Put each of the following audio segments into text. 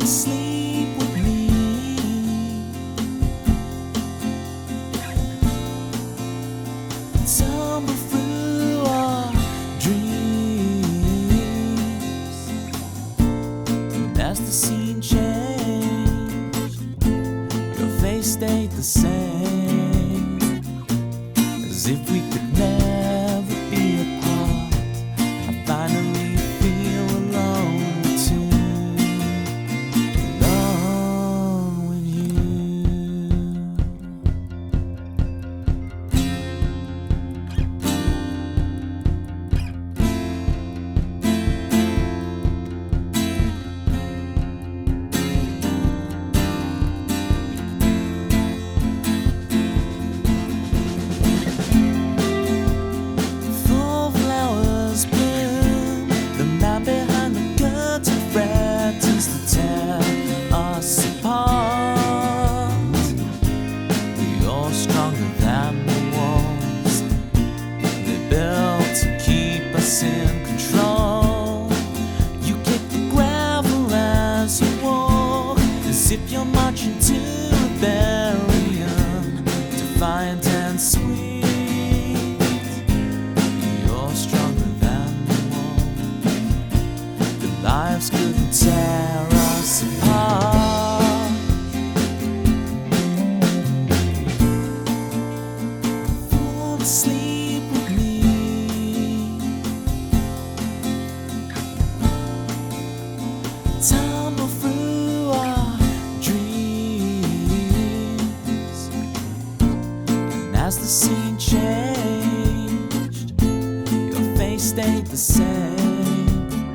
Sleep with me. Tumble through our dreams. And as the scene changed, your face stayed the same, as if we could never be apart. I finally feel alone too. In control, you kick the gravel as you walk, as if you're marching to rebellion, defiant and sweet. You're stronger than the wall. The lives couldn't tear us apart. Fall asleep with me. Tumble through our dreams. And as the scene changed, your face stayed the same,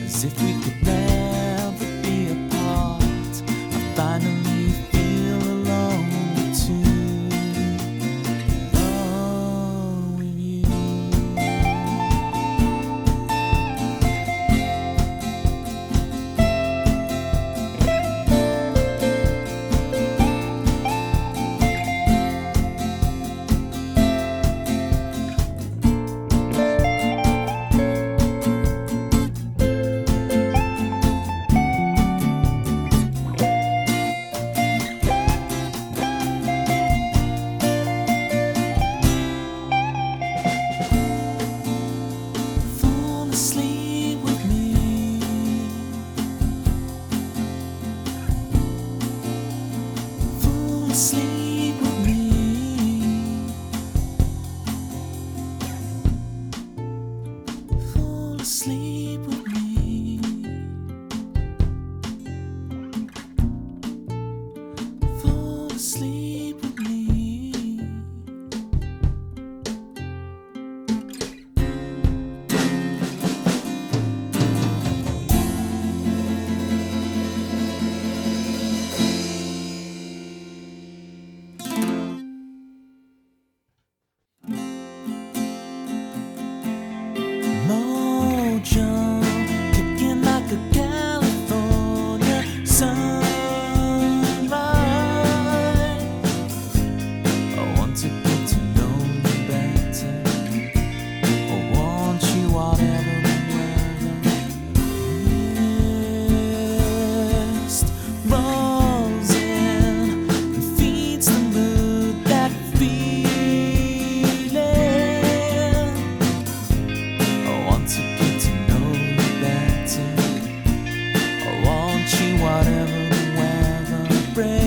as if we could never be apart. I finally feel alone too. Alone with you. Sleep with me. Fall asleep with me. Fall asleep with me. Fall asleep with me. Kicking like a California sunrise. I want to get to know you better. I want you whatever the weather. Mist rolls in and feeds the mood, that feeling. I want to whatever the weather brings.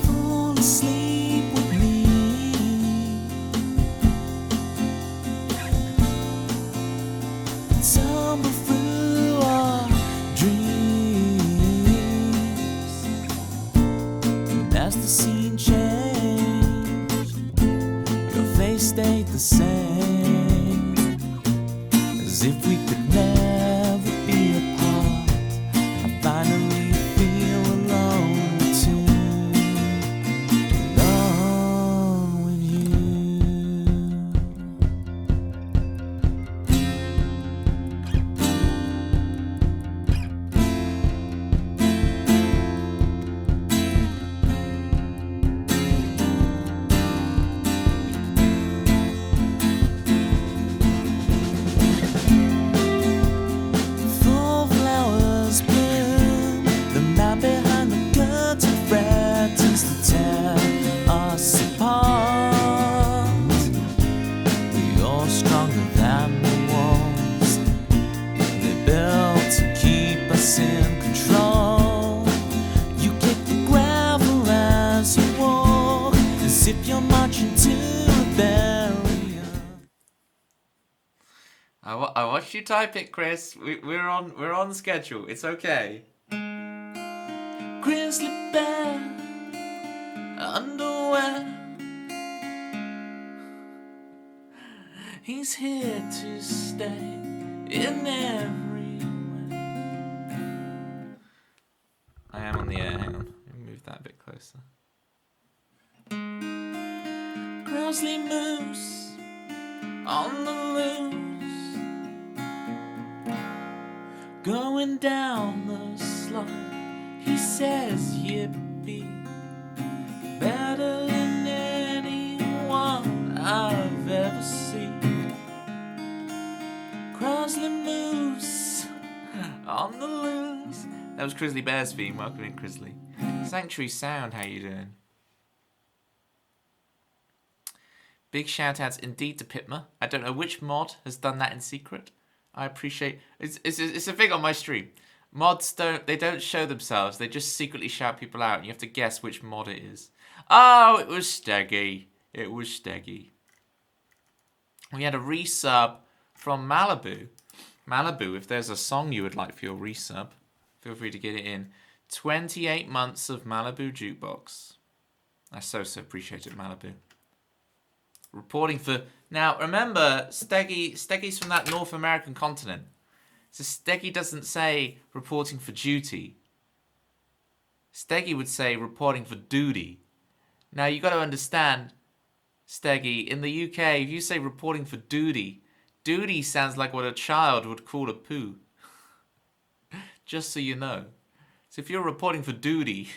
Fall asleep with me. Tumble through our dreams. And as the scene changed, your face stayed the same, as if we could never be apart. I finally feel alone too. Alone with you. I watched you type it, Chris. We're on schedule. It's okay. Grizzly bear underwear. He's here to stay in every way. I am on the air. Hang on. Let me move that a bit closer. Grizzly moose on the loose, going down the slide. He says yippee, better than anyone I've ever seen. Grizzly moose on the loose. That was Grizzly Bear's theme. Welcome in, Grizzly. Sanctuary Sound, how you doing? Big shout outs indeed to Pitma. I don't know which mod has done that in secret. I appreciate it's a thing on my stream. Mods don't show themselves, they just secretly shout people out and you have to guess which mod it is. Oh, it was Steggy. It was Steggy. We had a resub from Malibu. Malibu, if there's a song you would like for your resub, feel free to get it in. 28 months of Malibu Jukebox. I so appreciate it, Malibu. Reporting for... Now, remember, Steggy's from that North American continent. So Steggy doesn't say reporting for duty. Steggy would say reporting for duty. Now, you got to understand, Steggy, in the UK, if you say reporting for duty, duty sounds like what a child would call a poo. Just so you know. So if you're reporting for duty,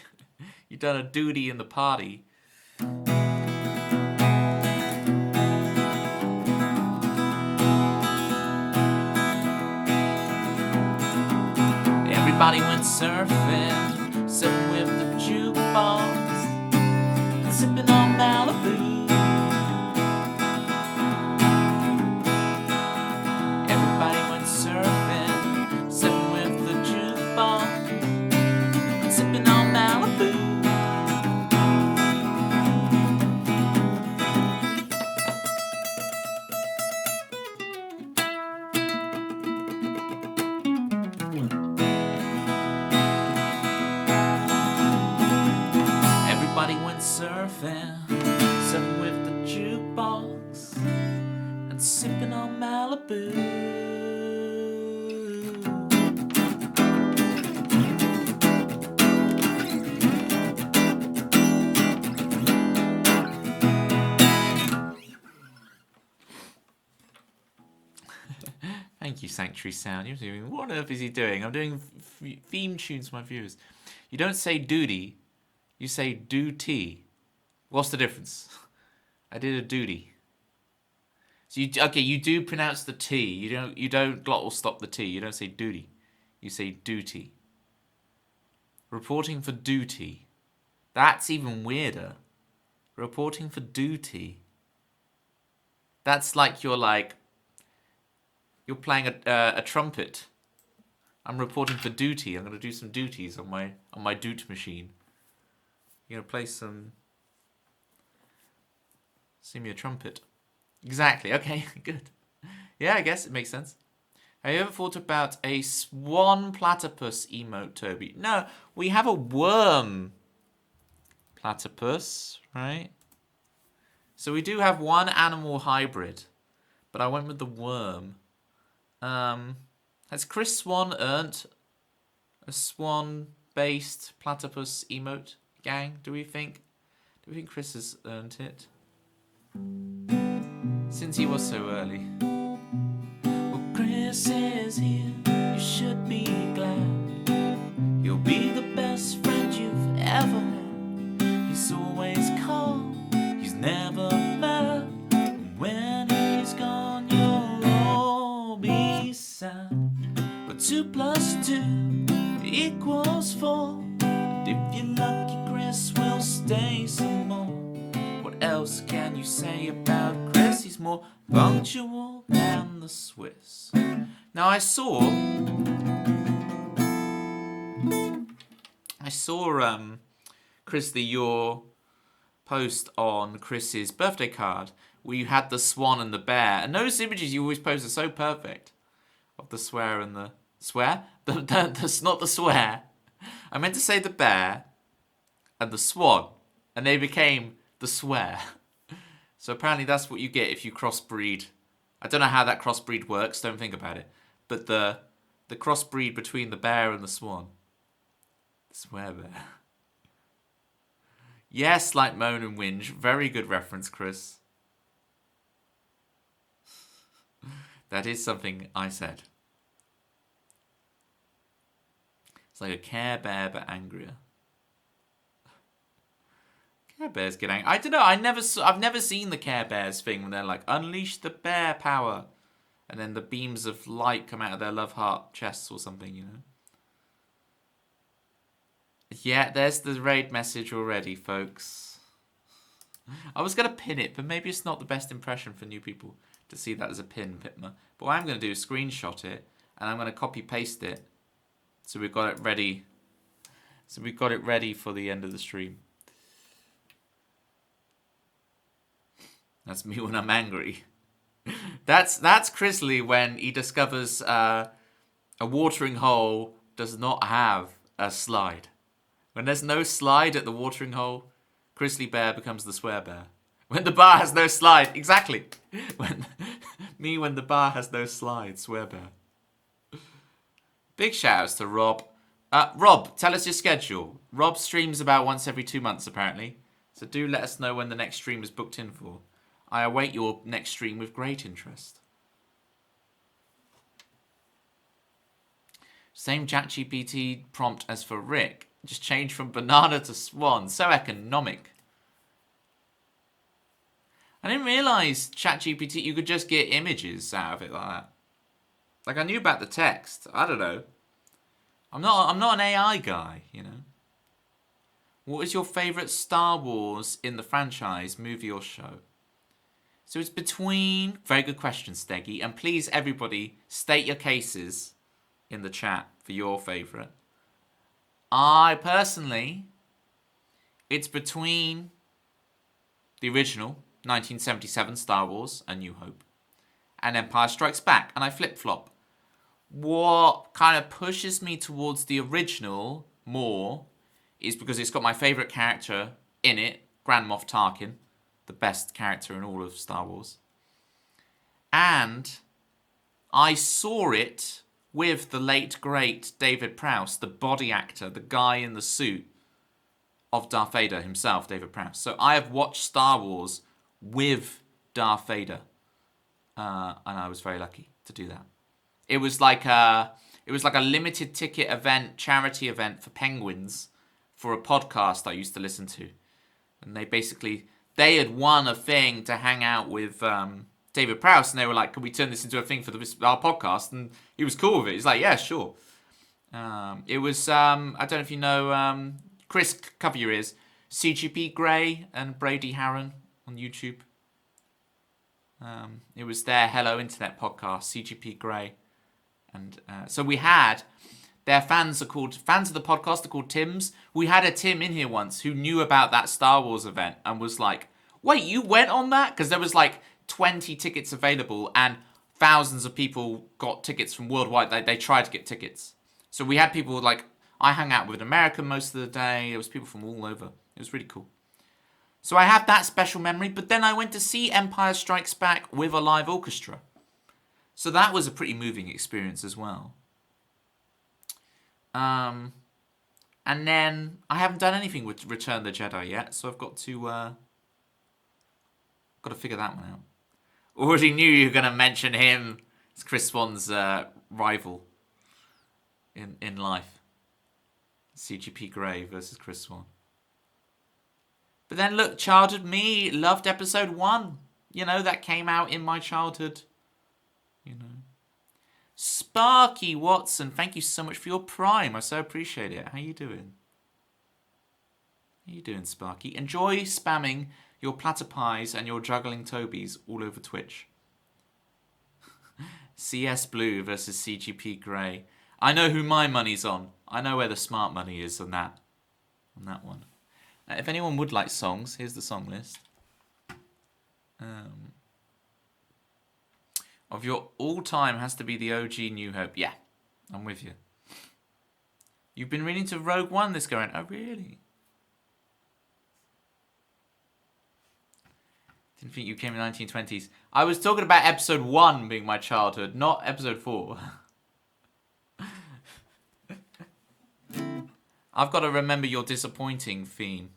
you've done a duty in the party. Everybody went surfing, sitting with the jukebox, and sipping on Malibu. Everybody went surfing, sitting with the jukebox, and sipping on Malibu. Surfing, sitting with the jukebox, and sipping on Malibu. Thank you, Sanctuary Sound. You're doing. What on earth is he doing? I'm doing theme tunes for my viewers. You don't say duty, you say duty. What's the difference? I did a duty. So you do pronounce the T. You don't glottal stop the T. You don't say duty. You say duty. Reporting for duty. That's even weirder. Reporting for duty. That's like you're playing a trumpet. I'm reporting for duty. I'm gonna do some duties on my doot machine. You're gonna play some. Sing me a trumpet. Exactly. Okay, good. Yeah, I guess it makes sense. Have you ever thought about a swan platypus emote, Toby? No, we have a worm platypus, right? So we do have one animal hybrid, but I went with the worm. Has Chris Swan earned a swan-based platypus emote, gang? Do we think Chris has earned it? Since he was so early. Well, Chris is here, you should be glad. He'll be the best friend you've ever had. He's always calm, he's never mad. When he's gone, you'll all be sad. But 2 + 2 equals 4. And if you're lucky, Chris will stay some more. What else can you say about Chris? He's more punctual than the Swiss. Now I saw Chris, your post on Chris's birthday card where you had the swan and the bear. And those images you always post are so perfect. Of the swear and the... Swear? That's not the swear. I meant to say the bear and the swan. And they became the swear. So apparently that's what you get if you crossbreed. I don't know how that crossbreed works, don't think about it. But the crossbreed between the bear and the swan. The swear bear. Yes, like moan and whinge. Very good reference, Chris. That is something I said. It's like a Care Bear but angrier. Care Bears get angry. I don't know. I've never seen the Care Bears thing when they're like unleash the bear power, and then the beams of light come out of their love heart chests or something. You know. Yeah, there's the raid message already, folks. I was gonna pin it, but maybe it's not the best impression for new people to see that as a pin, Pitma. But what I'm gonna do is screenshot it, and I'm gonna copy paste it, so we've got it ready. So we've got it ready for the end of the stream. That's me when I'm angry. That's Chrisley when he discovers a watering hole does not have a slide. When there's no slide at the watering hole, Chrisley Bear becomes the swear bear. When the bar has no slide, exactly. When the bar has no slide, swear bear. Big shout outs to Rob. Rob, tell us your schedule. Rob streams about once every 2 months apparently. So do let us know when the next stream is booked in for. I await your next stream with great interest. Same ChatGPT prompt as for Rick. Just change from banana to swan. So economic. I didn't realise ChatGPT, you could just get images out of it like that. Like I knew about the text. I don't know. I'm not an AI guy, you know. What is your favourite Star Wars in the franchise, movie or show? So it's between... Very good question, Steggy. And please, everybody, state your cases in the chat for your favourite. I, personally... It's between the original 1977 Star Wars, A New Hope, and Empire Strikes Back. And I flip-flop. What kind of pushes me towards the original more is because it's got my favourite character in it, Grand Moff Tarkin. The best character in all of Star Wars. And I saw it with the late, great David Prowse, the body actor, the guy in the suit of Darth Vader himself, David Prowse. So I have watched Star Wars with Darth Vader. And I was very lucky to do that. It was like a limited ticket event, charity event for Penguins for a podcast I used to listen to. And they had won a thing to hang out with David Prowse, and they were like, "Can we turn this into a thing for our podcast?" And he was cool with it. He's like, "Yeah, sure." It was I don't know if you know Chris, cover your ears. CGP Grey and Brady Harron on YouTube. It was their Hello Internet podcast, CGP Grey, and so we had. Their fans of the podcast are called Tims. We had a Tim in here once who knew about that Star Wars event and was like, wait, you went on that? Because there was like 20 tickets available and thousands of people got tickets from worldwide. They tried to get tickets. So we had people like, I hung out with an American most of the day. There was people from all over. It was really cool. So I have that special memory. But then I went to see Empire Strikes Back with a live orchestra. So that was a pretty moving experience as well. And then I haven't done anything with Return of the Jedi yet, so I've got to figure that one out. Already knew you were going to mention him. It's Chris Swan's rival in life. CGP Grey versus Chris Swan. But then look, childhood me loved episode 1. You know, that came out in my childhood. You know. Sparky Watson, thank you so much for your Prime. I so appreciate it. How you doing? How you doing, Sparky? Enjoy spamming your platter pies and your juggling Tobies all over Twitch. CS Blue versus CGP Grey. I know who my money's on. I know where the smart money is on that one. If anyone would like songs, here's the song list. Of your all-time has to be the OG New Hope. Yeah, I'm with you. You've been reading to Rogue One this going. Oh, really? Didn't think you came in the 1920s. I was talking about episode 1 being my childhood, not episode 4. I've got to remember your disappointing theme.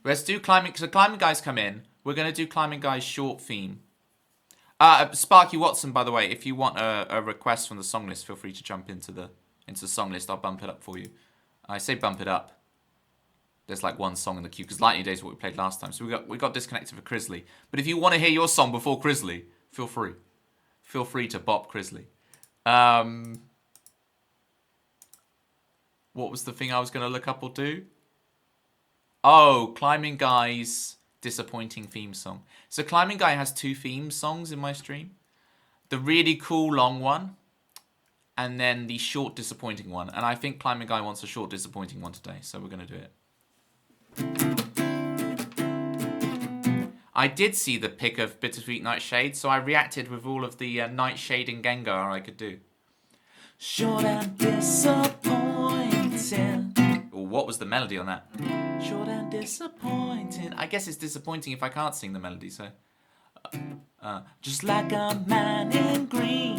Let's do Climbing. So Climbing Guys come in. We're going to do Climbing Guys short theme. Sparky Watson, by the way, if you want a request from the song list, feel free to jump into the song list. I'll bump it up for you. I say bump it up. There's like one song in the queue because Lightning Days is what we played last time. So we got disconnected for Crisley. But if you want to hear your song before Crisley, feel free. Feel free to bop Crisley. What was the thing I was going to look up or do? Oh, Climbing Guy's disappointing theme song. So Climbing Guy has 2 theme songs in my stream. The really cool long one, and then the short disappointing one. And I think Climbing Guy wants a short disappointing one today, so we're going to do it. I did see the pic of Bittersweet Nightshade, so I reacted with all of the Nightshade and Gengar I could do. Short and disappointing. Ooh, what was the melody on that? Short and disappointing. I guess it's disappointing if I can't sing the melody, so. Just like a man in green.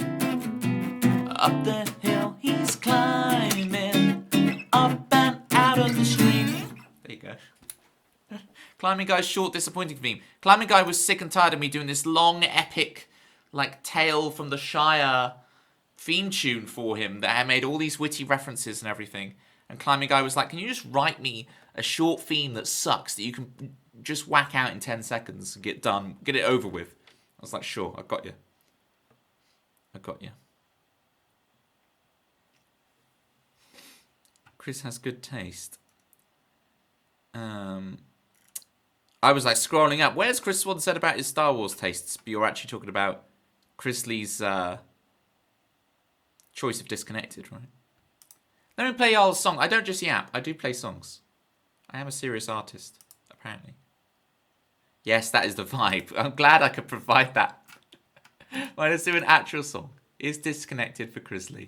Up the hill he's climbing. Up and out of the stream. There you go. Climbing Guy's short disappointing theme. Climbing Guy was sick and tired of me doing this long epic, like, Tale from the Shire theme tune for him that I made all these witty references and everything. And Climbing Guy was like, can you just write me a short theme that sucks that you can just whack out in 10 seconds and get done, get it over with? I was like, sure, I got you. I got you. Chris has good taste. I was like scrolling up. Where's Chris Swan said about his Star Wars tastes? But you're actually talking about Chrisley's choice of Disconnected, right? Let me play y'all's song. I don't just yap. I do play songs. I am a serious artist, apparently. Yes, that is the vibe. I'm glad I could provide that. Well, let's do an actual song. Is Disconnected for Chrisley.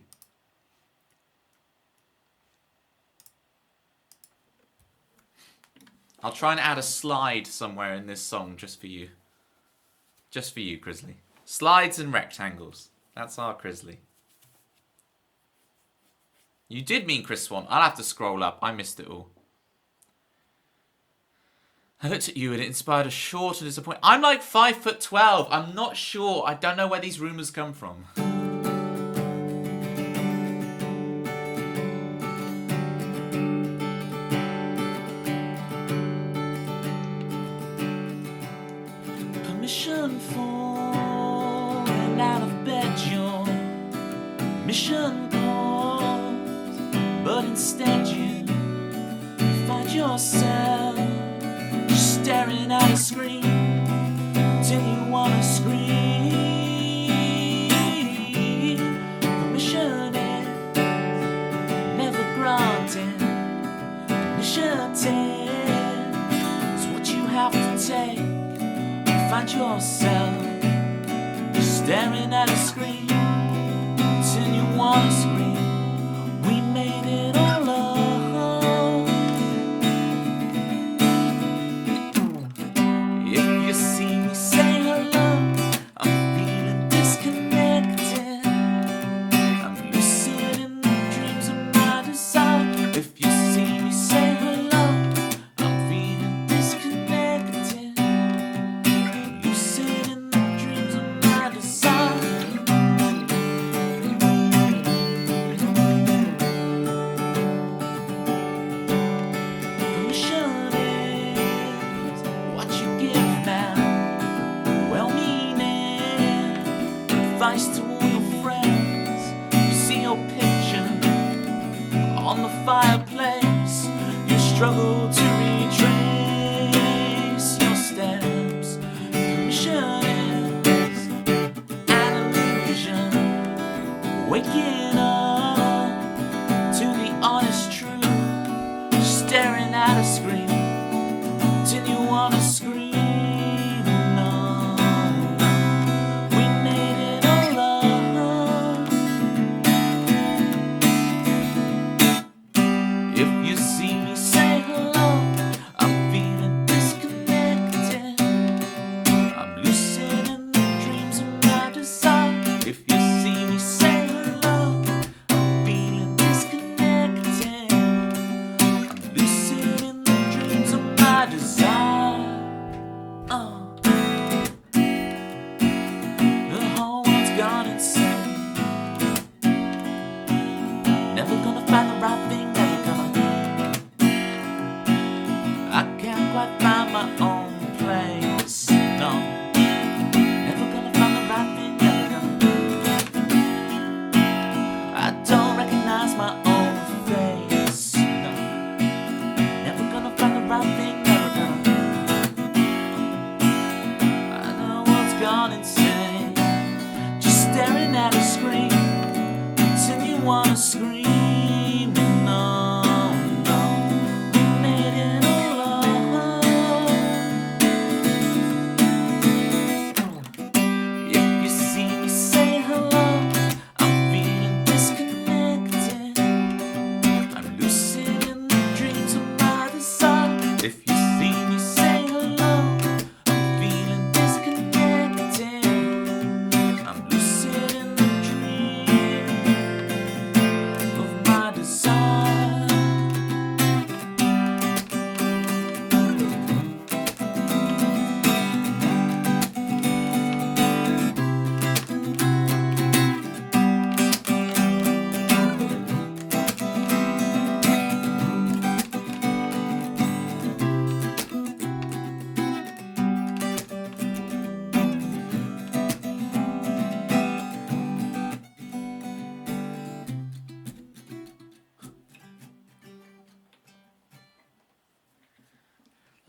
I'll try and add a slide somewhere in this song just for you. Just for you, Crisley. Slides and rectangles. That's our Crisley. You did mean Chris Swan. I'll have to scroll up. I missed it all. I looked at you and it inspired a short and disappointing. I'm like 5'12". I'm not sure. I don't know where these rumours come from. Permission falling out of bed, your mission calls, but instead you find yourself just staring at a screen till you wanna scream. Permission is never granted. Initiative is what you have to take. Find yourself just staring at a screen till you wanna scream. We made it all up. If you see me say hello, I'm feeling disconnected. I'm lucid in the dreams of my desire. If you see me say hello, I'm feeling disconnected. Lucid in the dreams of my desire.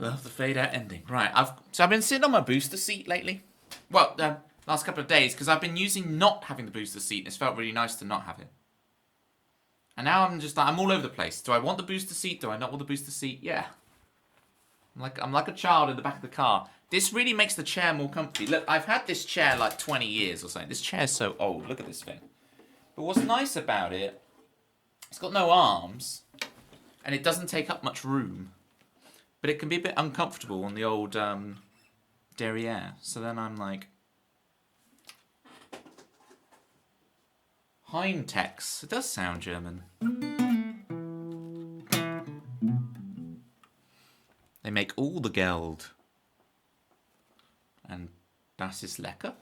Love the fade out ending. Right, I've been sitting on my booster seat lately. Well, last couple of days, because I've been using not having the booster seat, and it's felt really nice to not have it. And now I'm just like, I'm all over the place. Do I want the booster seat? Do I not want the booster seat? Yeah. I'm like a child in the back of the car. This really makes the chair more comfy. Look, I've had this chair like 20 years or something. This chair's so old. Look at this thing. But what's nice about it, it's got no arms, and it doesn't take up much room. But it can be a bit uncomfortable on the old derriere. So then I'm like, Heintex. It does sound German. They make all the Geld. And das ist lecker.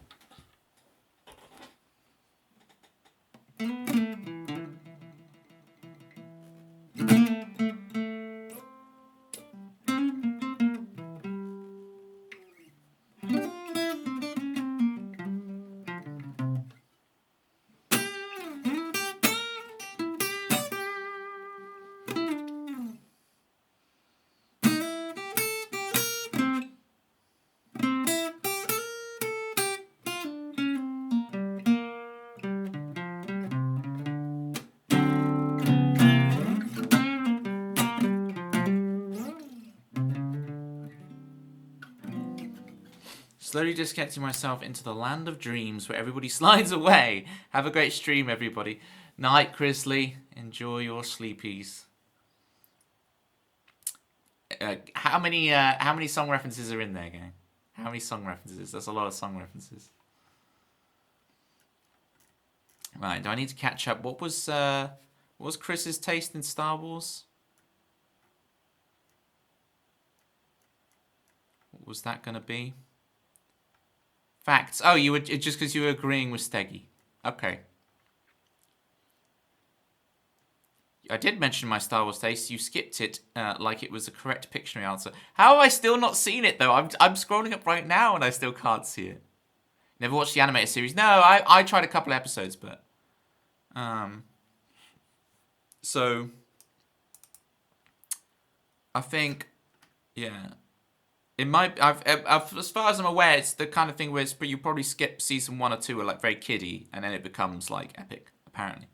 Slowly disconnecting myself into the land of dreams where everybody slides away. Have a great stream, everybody. Night, Chrisley. Enjoy your sleepies. How many song references are in there, gang? How many song references? That's a lot of song references. Right, do I need to catch up? What was Chris's taste in Star Wars? What was that gonna be? Facts. Oh, you were just because you were agreeing with Steggy. Okay. I did mention my Star Wars taste. You skipped it like it was a correct Pictionary answer. How have I still not seen it though? I'm scrolling up right now and I still can't see it. Never watched the animated series. No, I tried a couple of episodes, but so I think yeah. It might. As far as I'm aware, it's the kind of thing where you probably skip season 1 or 2 are like very kiddie, and then it becomes like epic, apparently.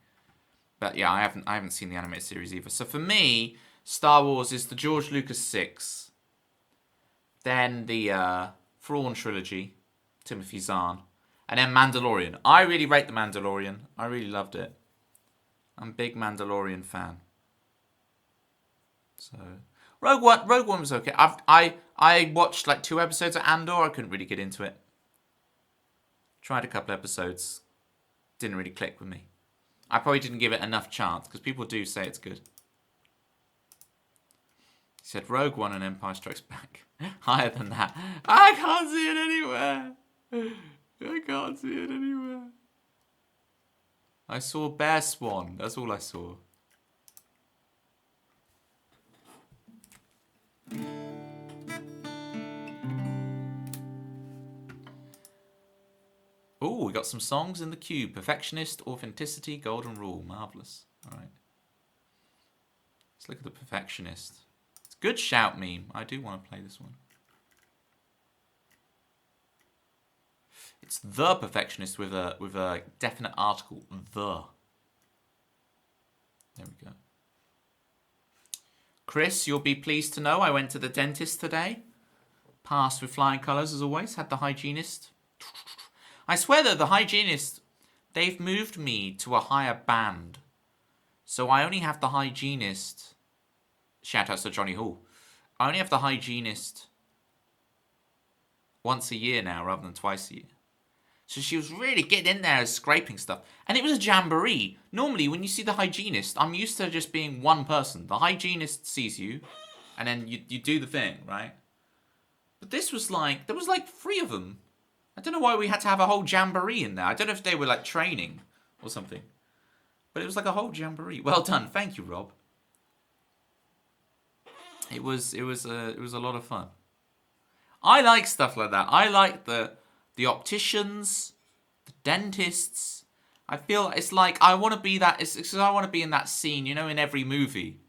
But yeah, I haven't seen the animated series either. So for me, Star Wars is the George Lucas 6, then the Thrawn trilogy, Timothy Zahn, and then Mandalorian. I really rate the Mandalorian. I really loved it. I'm a big Mandalorian fan. So. Rogue One was okay. I watched like 2 episodes of Andor. I couldn't really get into it. Tried a couple episodes. Didn't really click with me. I probably didn't give it enough chance because people do say it's good. He said Rogue One and Empire Strikes Back. Higher than that. I can't see it anywhere. I can't see it anywhere. I saw Bear Swan. That's all I saw. Oh, we got some songs in the queue. Perfectionist, Authenticity, Golden Rule. Marvellous. All right. Let's look at the Perfectionist. It's a good shout meme. I do want to play this one. It's The Perfectionist with a definite article. The. There we go. Chris, you'll be pleased to know I went to the dentist today. Passed with flying colours as always. Had the hygienist. I swear though, the hygienist, they've moved me to a higher band. So I only have the hygienist. Shout out to Johnny Hall. I only have the hygienist once a year now rather than twice a year. So she was really getting in there scraping stuff. And it was a jamboree. Normally when you see the hygienist, I'm used to just being one person. The hygienist sees you and then you do the thing, right? But this was like, there was like 3 of them. I don't know why we had to have a whole jamboree in there. I don't know if they were like training or something. But it was like a whole jamboree. Well done. Thank you, Rob. It was a lot of fun. I like stuff like that. I like the opticians, the dentists. I feel it's like I want to be that. It's I want to be in that scene, you know, in every movie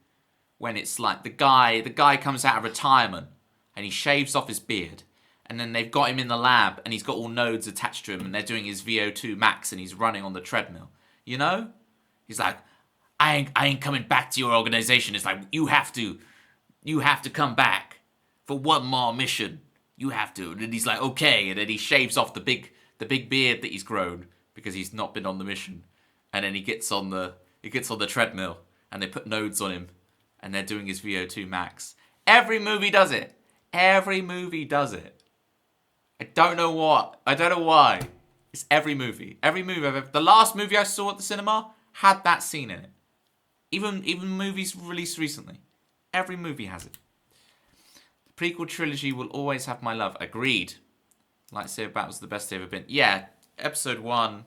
when it's like the guy comes out of retirement and he shaves off his beard. And then they've got him in the lab, and he's got all nodes attached to him, and they're doing his VO2 max, and he's running on the treadmill. You know? He's like, I ain't coming back to your organization. It's like, you have to come back for one more mission. You have to. And then he's like, okay. And then he shaves off the big beard that he's grown because he's not been on the mission. And then he gets on the treadmill, and they put nodes on him, and they're doing his VO2 max. Every movie does it. Every movie does it. I don't know why. It's every movie. Every movie I've ever... The last movie I saw at the cinema had that scene in it. Even movies released recently. Every movie has it. The prequel trilogy will always have my love. Agreed. Lightsaber battles the best they've ever been. Yeah, episode 1.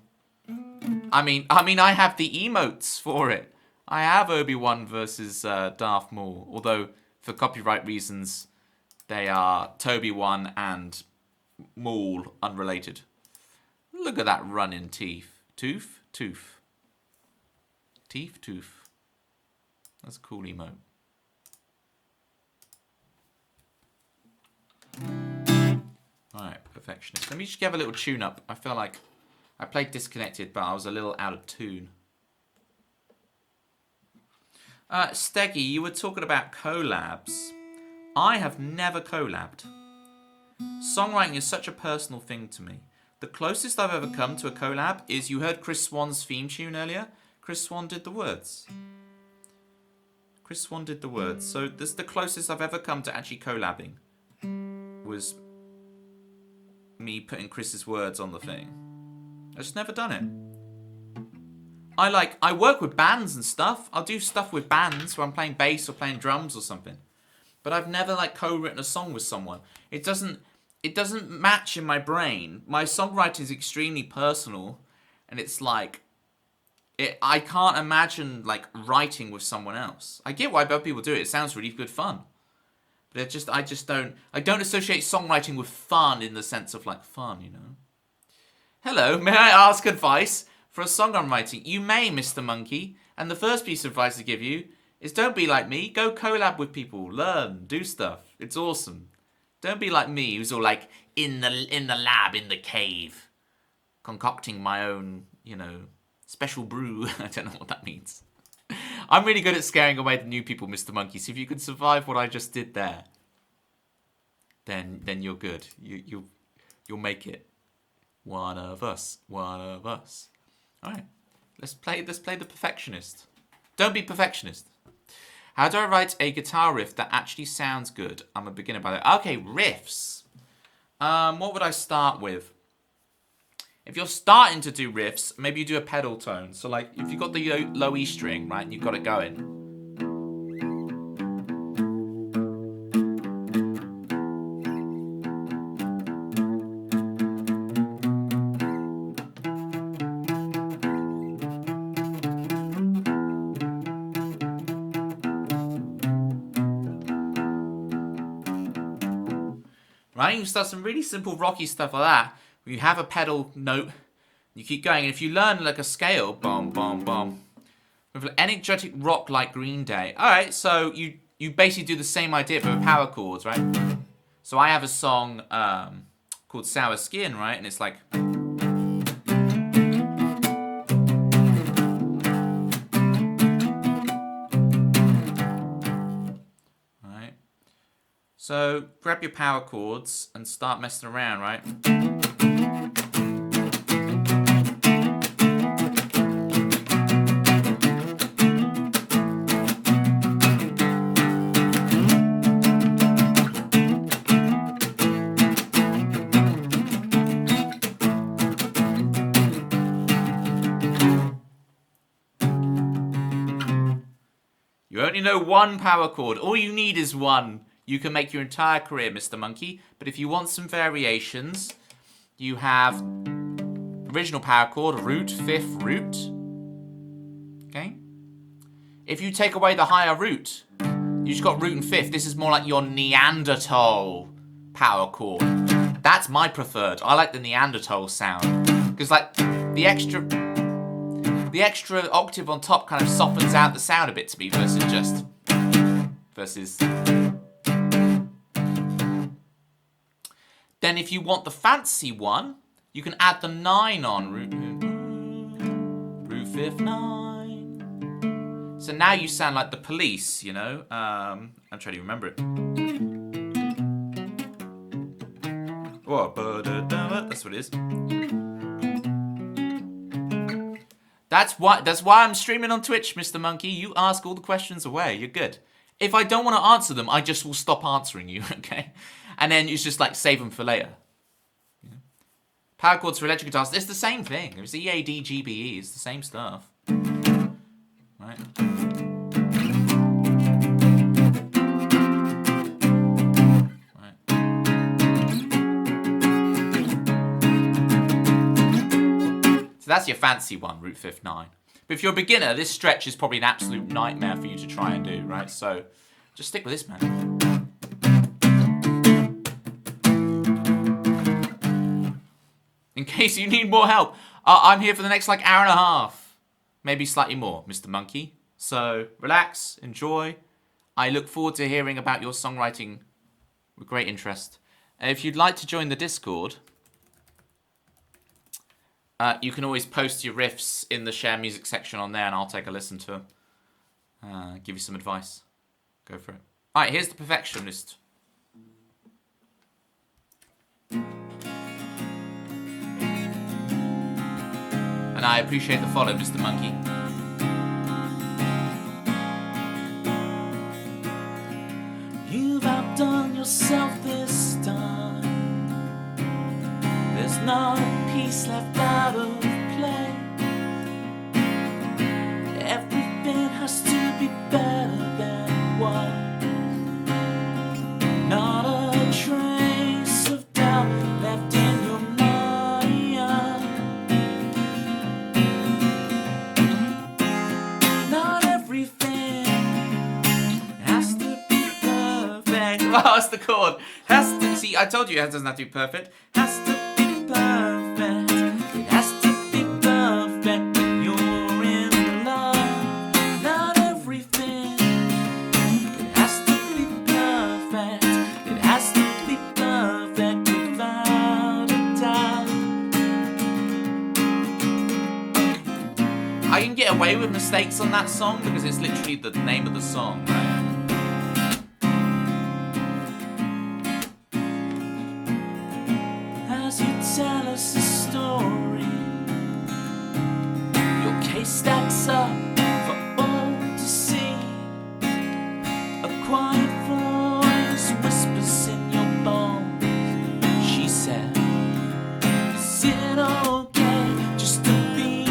I mean, I have the emotes for it. I have Obi-Wan versus Darth Maul. Although, for copyright reasons, they are Toby-Wan and Maul unrelated. Look at that running teeth. Tooth. Teeth, tooth. That's a cool emote. Alright, perfectionist. Let me just give a little tune up. I feel like I played Disconnected, but I was a little out of tune. Steggy, you were talking about collabs. I have never collabed. Songwriting is such a personal thing to me. The closest I've ever come to a collab is, you heard Chris Swan's theme tune earlier? Chris Swan did the words. So this is the closest I've ever come to actually collabing. Was me putting Chris's words on the thing. I've just never done it. I work with bands and stuff. I'll do stuff with bands where I'm playing bass or playing drums or something. But I've never co-written a song with someone. It doesn't match in my brain. My songwriting is extremely personal, and it's I can't imagine writing with someone else. I get why other people do it. It sounds really good fun. But I don't associate songwriting with fun in the sense of fun, you know. Hello, may I ask advice for a song I'm writing? You may, Mr. Monkey. And the first piece of advice I give you is, don't be like me. Go collab with people. Learn. Do stuff. It's awesome. Don't be like me, who's all in the lab, in the cave, concocting my own, special brew. I don't know what that means. I'm really good at scaring away the new people, Mr. Monkey. So if you can survive what I just did there, then you're good. You'll make it. One of us. All right. Let's play the perfectionist. Don't be perfectionist. How do I write a guitar riff that actually sounds good? I'm a beginner by the way. Okay, riffs. What would I start with? If you're starting to do riffs, maybe you do a pedal tone. So if you've got the low E string, right, and you've got it going. Right, you can start some really simple rocky stuff like that. You have a pedal note, you keep going, and if you learn a scale, boom, boom, boom, with energetic rock like Green Day. All right, so you basically do the same idea but with power chords, right? So I have a song called Sour Skin, right, and it's right. So grab your power chords and start messing around, right? You only know one power chord. All you need is one. You can make your entire career, Mr. Monkey. But if you want some variations, you have original power chord, root, fifth, root. Okay? If you take away the higher root, you just got root and fifth. This is more like your Neanderthal power chord. That's my preferred. I like the Neanderthal sound. Because the extra octave on top kind of softens out the sound a bit to me versus Then if you want the fancy one, you can add the 9 on. Root fifth 9. So now you sound like the Police, you know. I'm trying to remember it. What? That's what it is. That's why I'm streaming on Twitch, Mr. Monkey. You ask all the questions away. You're good. If I don't want to answer them, I just will stop answering you, okay? And then it's just like save them for later. Yeah. Power chords for electric guitars. It's the same thing. It's EAD, GBE. It's the same stuff. Right. So that's your fancy one, root fifth 9. But if you're a beginner, this stretch is probably an absolute nightmare for you to try and do, right? So just stick with this, man. In case you need more help, I'm here for the next like hour and a half. Maybe slightly more, Mr. Monkey. So relax, enjoy. I look forward to hearing about your songwriting with great interest. If you'd like to join the Discord, you can always post your riffs in the share music section on there and I'll take a listen to them. Give you some advice. Go for it. Alright, here's the Perfectionist. And I appreciate the follow, Mr. Monkey. You've outdone yourself this time. There's not a piece left out of play. Everything has to be better than it was. Not a trace of doubt left in your mind. Not everything has to be perfect. Oh, that's the chord. Has to, see, I told you it doesn't have to be perfect. Has to be perfect. It has to be perfect when you're in love. Not everything. It has to be perfect. It has to be perfect without a doubt. I can get away with mistakes on that song because it's literally the name of the song, right? As you tell us a story, your case stacks up for all to see. A quiet voice whispers in your bones. She said, is it okay just to be?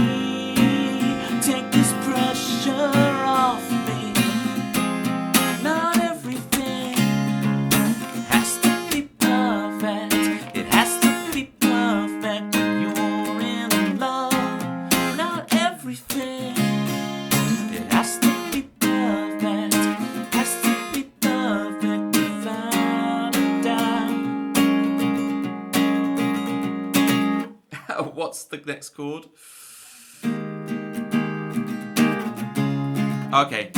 Take this pressure off me. Not everything has to be perfect. It has to be perfect when you're in love. Not everything. It has to be perfect. Has to be perfect without a doubt. What's the next chord? Okay.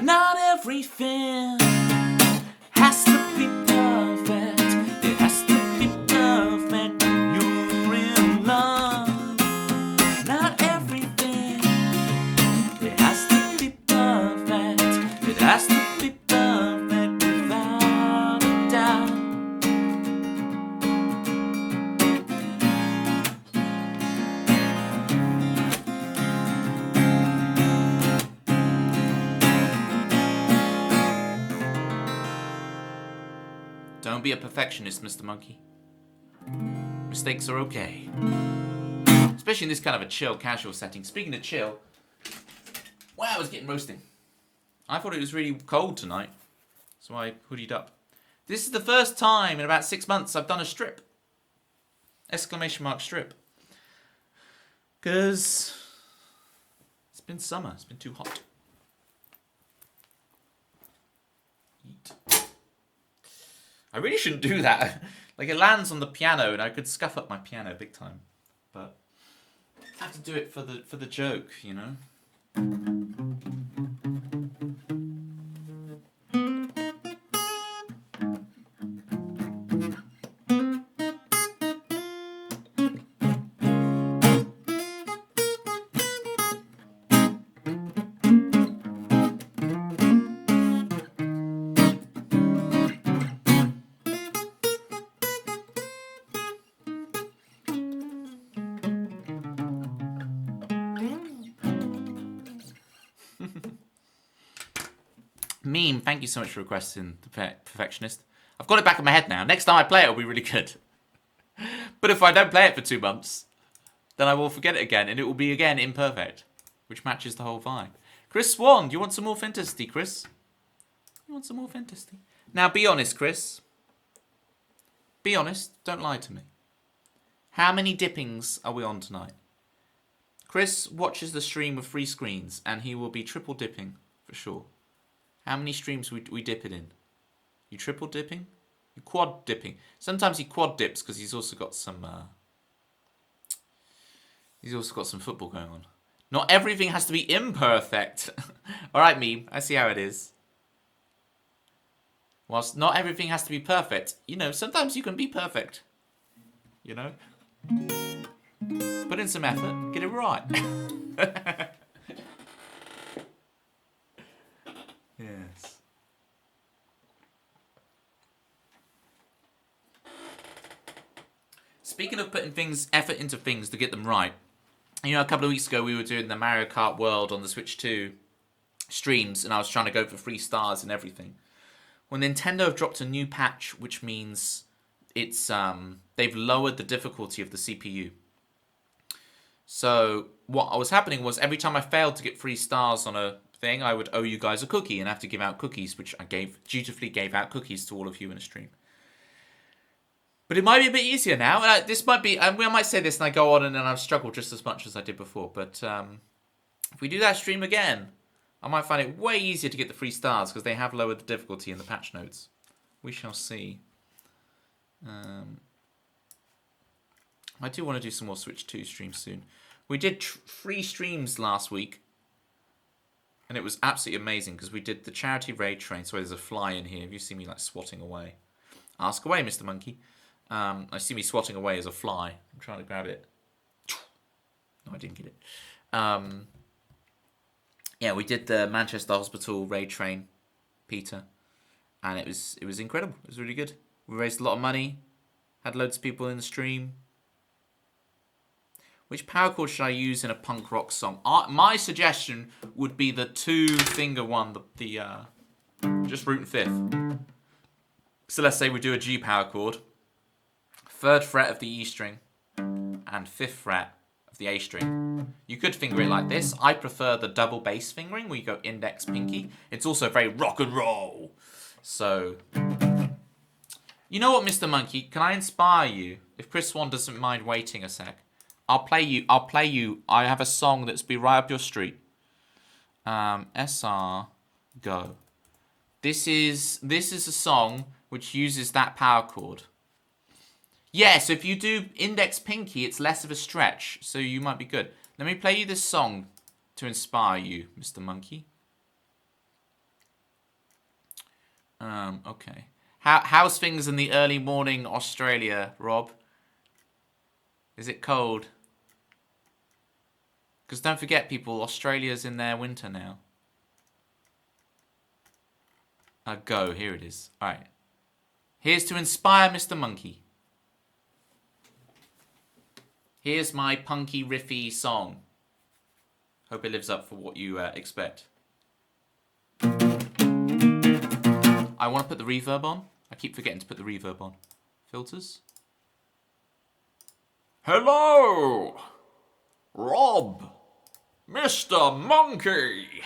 Not everything has to be perfect. It has to be perfect when you're in love. Not everything. It has to be perfect. It has to be perfect without a doubt. Don't be a perfectionist, Mr. Monkey. Mistakes are okay. Especially in this kind of a chill, casual setting. Speaking of chill, wow, I was getting roasting. I thought it was really cold tonight, so I hoodied up. This is the first time in about 6 months I've done a strip. Exclamation mark strip. Because it's been summer. It's been too hot. Eat. I really shouldn't do that. Like, it lands on the piano and I could scuff up my piano big time. But I have to do it for the joke, you know? Meme, thank you so much for requesting the Perfectionist. I've got it back in my head now. Next time I play it, it'll be really good. But if I don't play it for 2 months, then I will forget it again, and it will be again imperfect, which matches the whole vibe. Chris Swan, do you want some more fantasy, Chris? You want some more fantasy? Now, be honest, Chris. Be honest. Don't lie to me. How many dippings are we on tonight? Chris watches the stream with 3 screens, and he will be triple dipping for sure. How many streams we dip it in? You triple dipping? You quad dipping? Sometimes he quad dips because he's also got some. He's also got some football going on. Not everything has to be imperfect. All right, meme. I see how it is. Whilst not everything has to be perfect, you know, sometimes you can be perfect. You know, put in some effort, get it right. Yes. Speaking of putting effort into things to get them right, you know, a couple of weeks ago we were doing the Mario Kart World on the Switch 2 streams, and I was trying to go for 3 stars and everything. Well, Nintendo have dropped a new patch, which means it's they've lowered the difficulty of the CPU. So what was happening was every time I failed to get 3 stars on a thing, I would owe you guys a cookie and have to give out cookies, which I dutifully gave out cookies to all of you in a stream. But it might be a bit easier now. This might be, I might say this and I go on and then I've struggled just as much as I did before. But if we do that stream again, I might find it way easier to get the 3 stars because they have lowered the difficulty in the patch notes. We shall see. I do want to do some more Switch 2 streams soon. We did 3 streams last week. And it was absolutely amazing because we did the charity raid train. So there's a fly in here. If you see me like swatting away, ask away, Mr. Monkey. I see me swatting away as a fly. I'm trying to grab it. No, I didn't get it. Yeah, we did the Manchester Hospital raid train, Peter, and it was incredible. It was really good. We raised a lot of money. Had loads of people in the stream. Which power chord should I use in a punk rock song? My suggestion would be the 2-finger one, just root and 5th. So let's say we do a G power chord, 3rd fret of the E string, and 5th fret of the A string. You could finger it like this. I prefer the double bass fingering, where you go index, pinky. It's also very rock and roll. So, you know what, Mr. Monkey? Can I inspire you? If Chris Swan doesn't mind waiting a sec. I'll play you. I have a song that's be right up your street. SR, go. This is a song which uses that power chord. Yeah, so if you do index pinky, it's less of a stretch, so you might be good. Let me play you this song to inspire you, Mr. Monkey. Okay. How's things in the early morning Australia, Rob? Is it cold? Because don't forget, people, Australia's in their winter now. Go. Here it is. All right. Here's to inspire Mr. Monkey. Here's my punky, riffy song. Hope it lives up for what you expect. I want to put the reverb on. I keep forgetting to put the reverb on. Filters. Hello, Rob, Mr. Monkey.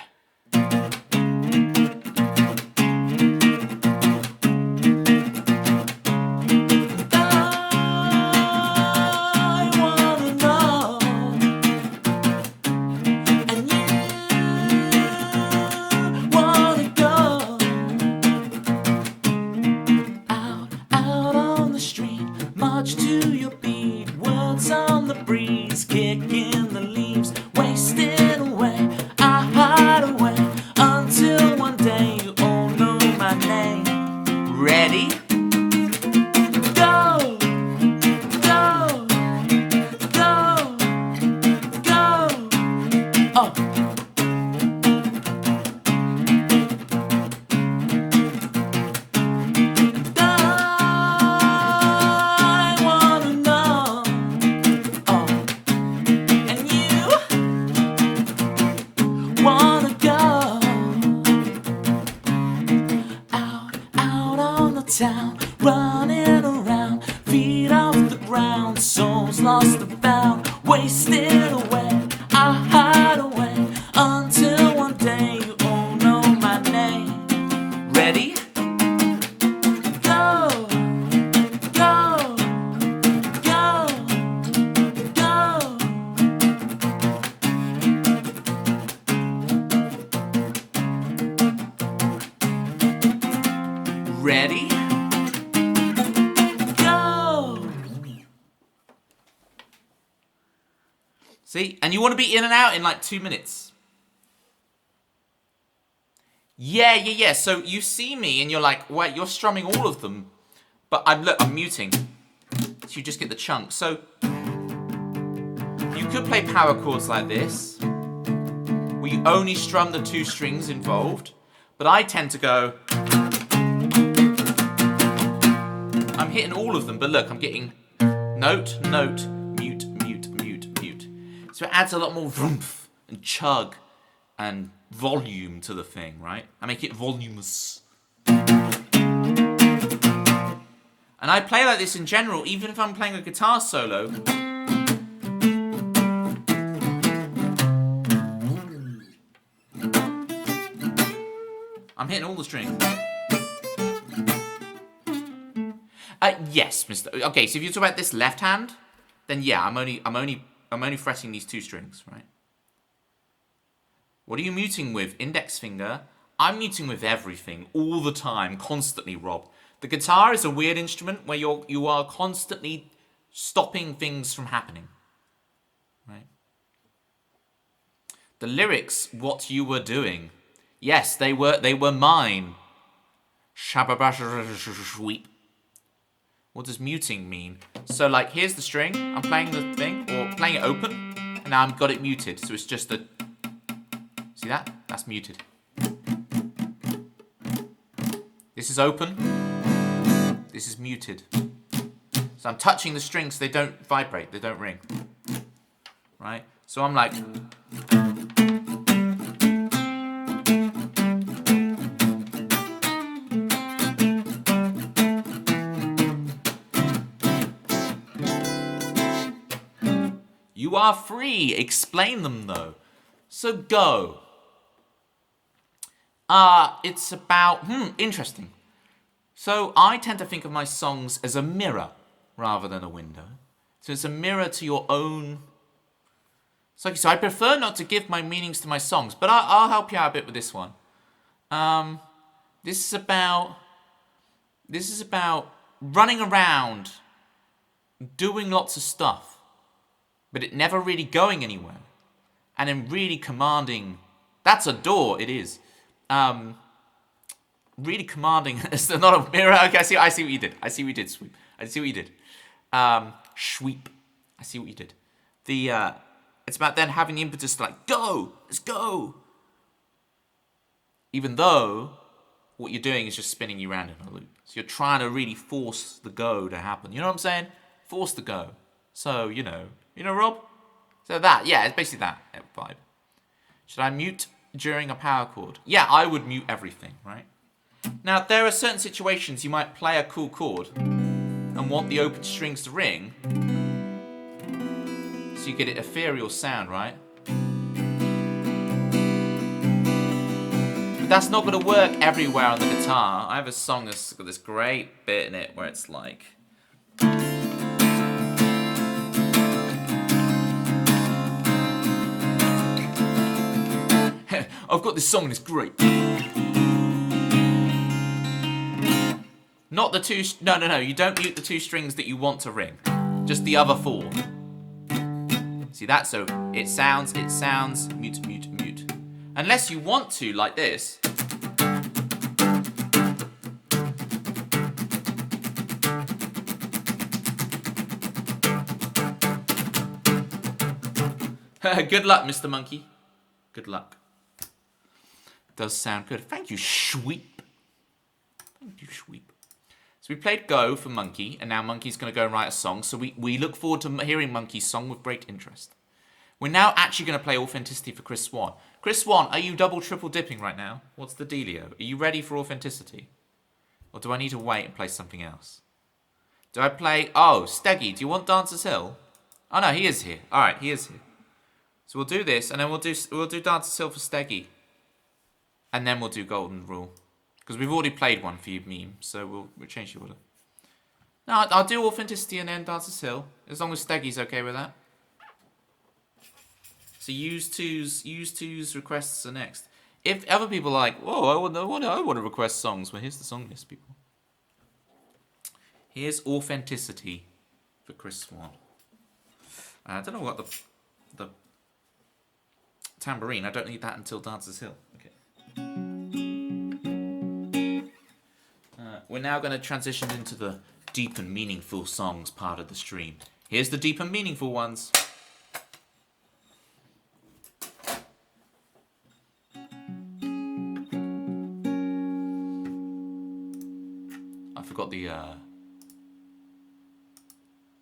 about wasted away. I hide away until one day you all know my name. Ready? Go, go, go, go. Ready? Go! See? And you want to be in and out in like 2 minutes. Yeah. So you see me and you're like, wait, you're strumming all of them. But I'm muting. So you just get the chunk. So you could play power chords like this, where you only strum the 2 strings involved. But I tend to go... I'm hitting all of them, but look, I'm getting note, note, mute, mute, mute, mute. So it adds a lot more vroomf and chug and volume to the thing, right? I make it voluminous. And I play like this in general, even if I'm playing a guitar solo. I'm hitting all the strings. Yes, Mr. Okay, so if you talk about this left hand, then yeah, I'm only fretting these 2 strings, right? What are you muting with? Index finger. I'm muting with everything, all the time, constantly, Rob. The guitar is a weird instrument where you are constantly stopping things from happening, right? The lyrics, what you were doing. Yes, they were mine. Shabba-basha-sweep. What does muting mean? So like, here's the string, I'm playing the thing, or playing it open, and now I've got it muted, so it's just a... See that? That's muted. This is open, this is muted. So I'm touching the strings, so they don't vibrate, they don't ring. Right? So I'm like... You are free. Explain them, though. So go. It's about... interesting. So I tend to think of my songs as a mirror rather than a window. So it's a mirror to your own... So I prefer not to give my meanings to my songs, but I'll help you out a bit with this one. This is about running around, doing lots of stuff, but it never really going anywhere. And then really commanding... That's a door, it is. Really commanding... It's not a mirror. Okay, I see what you did. I see what you did, Sweep. I see what you did. Sweep. I see what you did. It's about then having the impetus to like, go! Let's go! Even though what you're doing is just spinning you around in a loop. So you're trying to really force the go to happen. You know what I'm saying? Force the go. So, you know, Rob? So yeah, it's basically that vibe. Should I mute during a power chord? Yeah, I would mute everything, right? Now, there are certain situations you might play a cool chord and want the open strings to ring, so you get an ethereal sound, right? But that's not going to work everywhere on the guitar. I have a song that's got this great bit in it where it's like... I've got this song and it's great. Not the 2... No. You don't mute the 2 strings that you want to ring. Just the other 4. See that? So it sounds, mute, mute, mute. Unless you want to, like this. Good luck, Mr. Monkey. Good luck. Does sound good. Thank you, Sweep. Thank you, Sweep. So we played Go for Monkey, and now Monkey's going to go and write a song. So we look forward to hearing Monkey's song with great interest. We're now actually going to play Authenticity for Chris Swan. Chris Swan, are you double, triple dipping right now? What's the dealio? Are you ready for Authenticity? Or do I need to wait and play something else? Do I play... Oh, Steggy, do you want Dancers Hill? Oh no, he is here. All right, he is here. So we'll do this, and then we'll do Dance of Silver Steggy, and then we'll do Golden Rule, because we've already played one for you, meme. So we'll change the order. No, I'll do Authenticity and then Dance of Sil, as long as Steggy's okay with that. So use two's requests are next. If other people are like, oh, I want to request songs. Well, here's the song list, people. Here's Authenticity for Chris Swan. I don't know what the tambourine. I don't need that until Dancer's Hill. Okay. We're now going to transition into the deep and meaningful songs part of the stream. Here's the deep and meaningful ones. I forgot the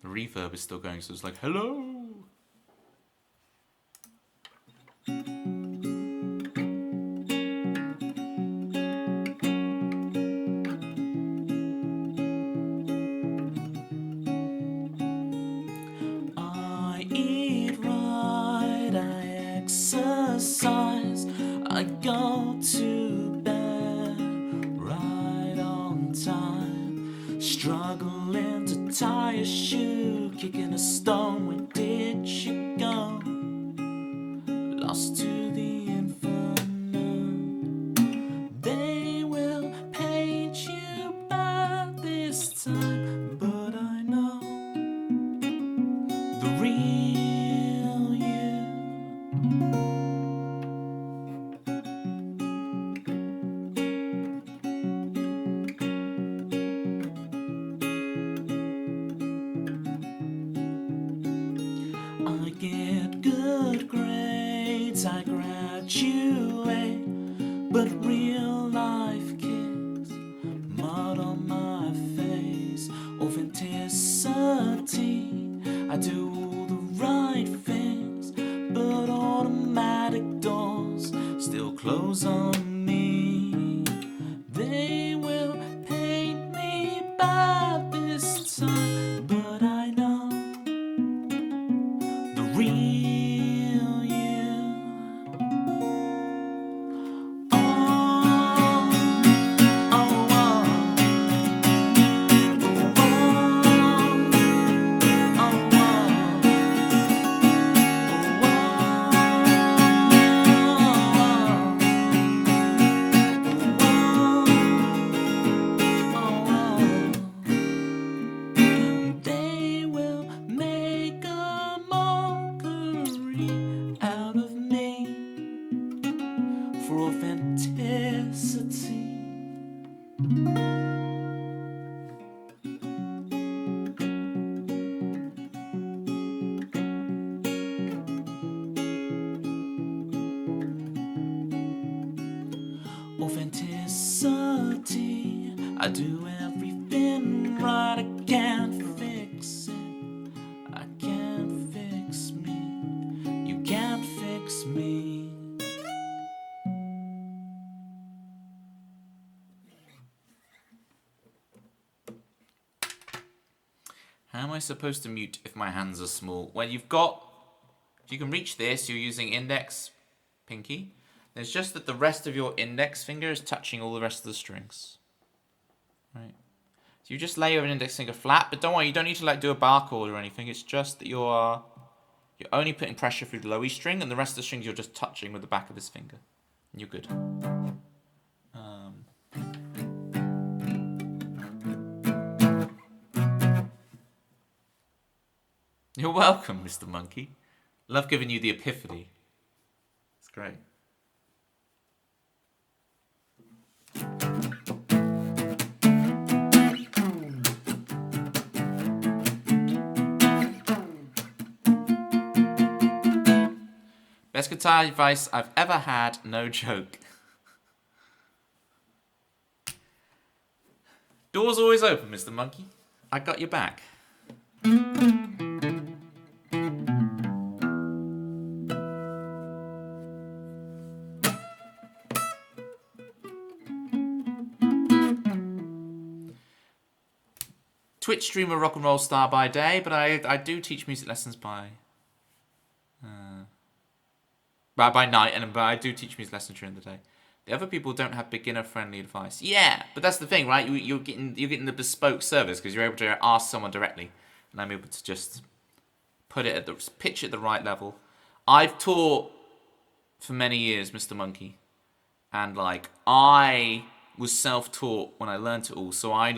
reverb is still going, so it's like, hello. I eat right, I exercise, I go to bed right on time, struggling to tie a shoe, kicking a stone. Where did you go? Lost to the infinite. They will paint you by this time, but I know the real you. I get good grades, I graduate, but real life kicks mud on my face. Authenticity, I do all the right things, but automatic doors still close on me. They will paint me by this time, but I know the real you. Oh, oh, oh, they will make a mockery out of me for authenticity. Authenticity, I do everything right. I can't fix it. I can't fix me. You can't fix me. How am I supposed to mute if my hands are small? Well, if you can reach this, you're using index, pinky. It's just that the rest of your index finger is touching all the rest of the strings. Right. So you just lay your index finger flat, but don't worry, you don't need to like do a bar chord or anything. It's just that you're only putting pressure through the low E string, and the rest of the strings you're just touching with the back of this finger. And you're good. You're welcome, Mr. Monkey. Love giving you the epiphany. It's great. Best guitar advice I've ever had, no joke. Door's always open, Mr. Monkey. I got your back. Twitch streamer, rock and roll star by day, but I do teach music lessons by night, and I do teach music lessons during the day. The other people don't have beginner-friendly advice. Yeah, but that's the thing, right? You're getting the bespoke service because you're able to ask someone directly, and I'm able to just pitch at the right level. I've taught for many years, Mr. Monkey, and like I was self-taught when I learned it all, so I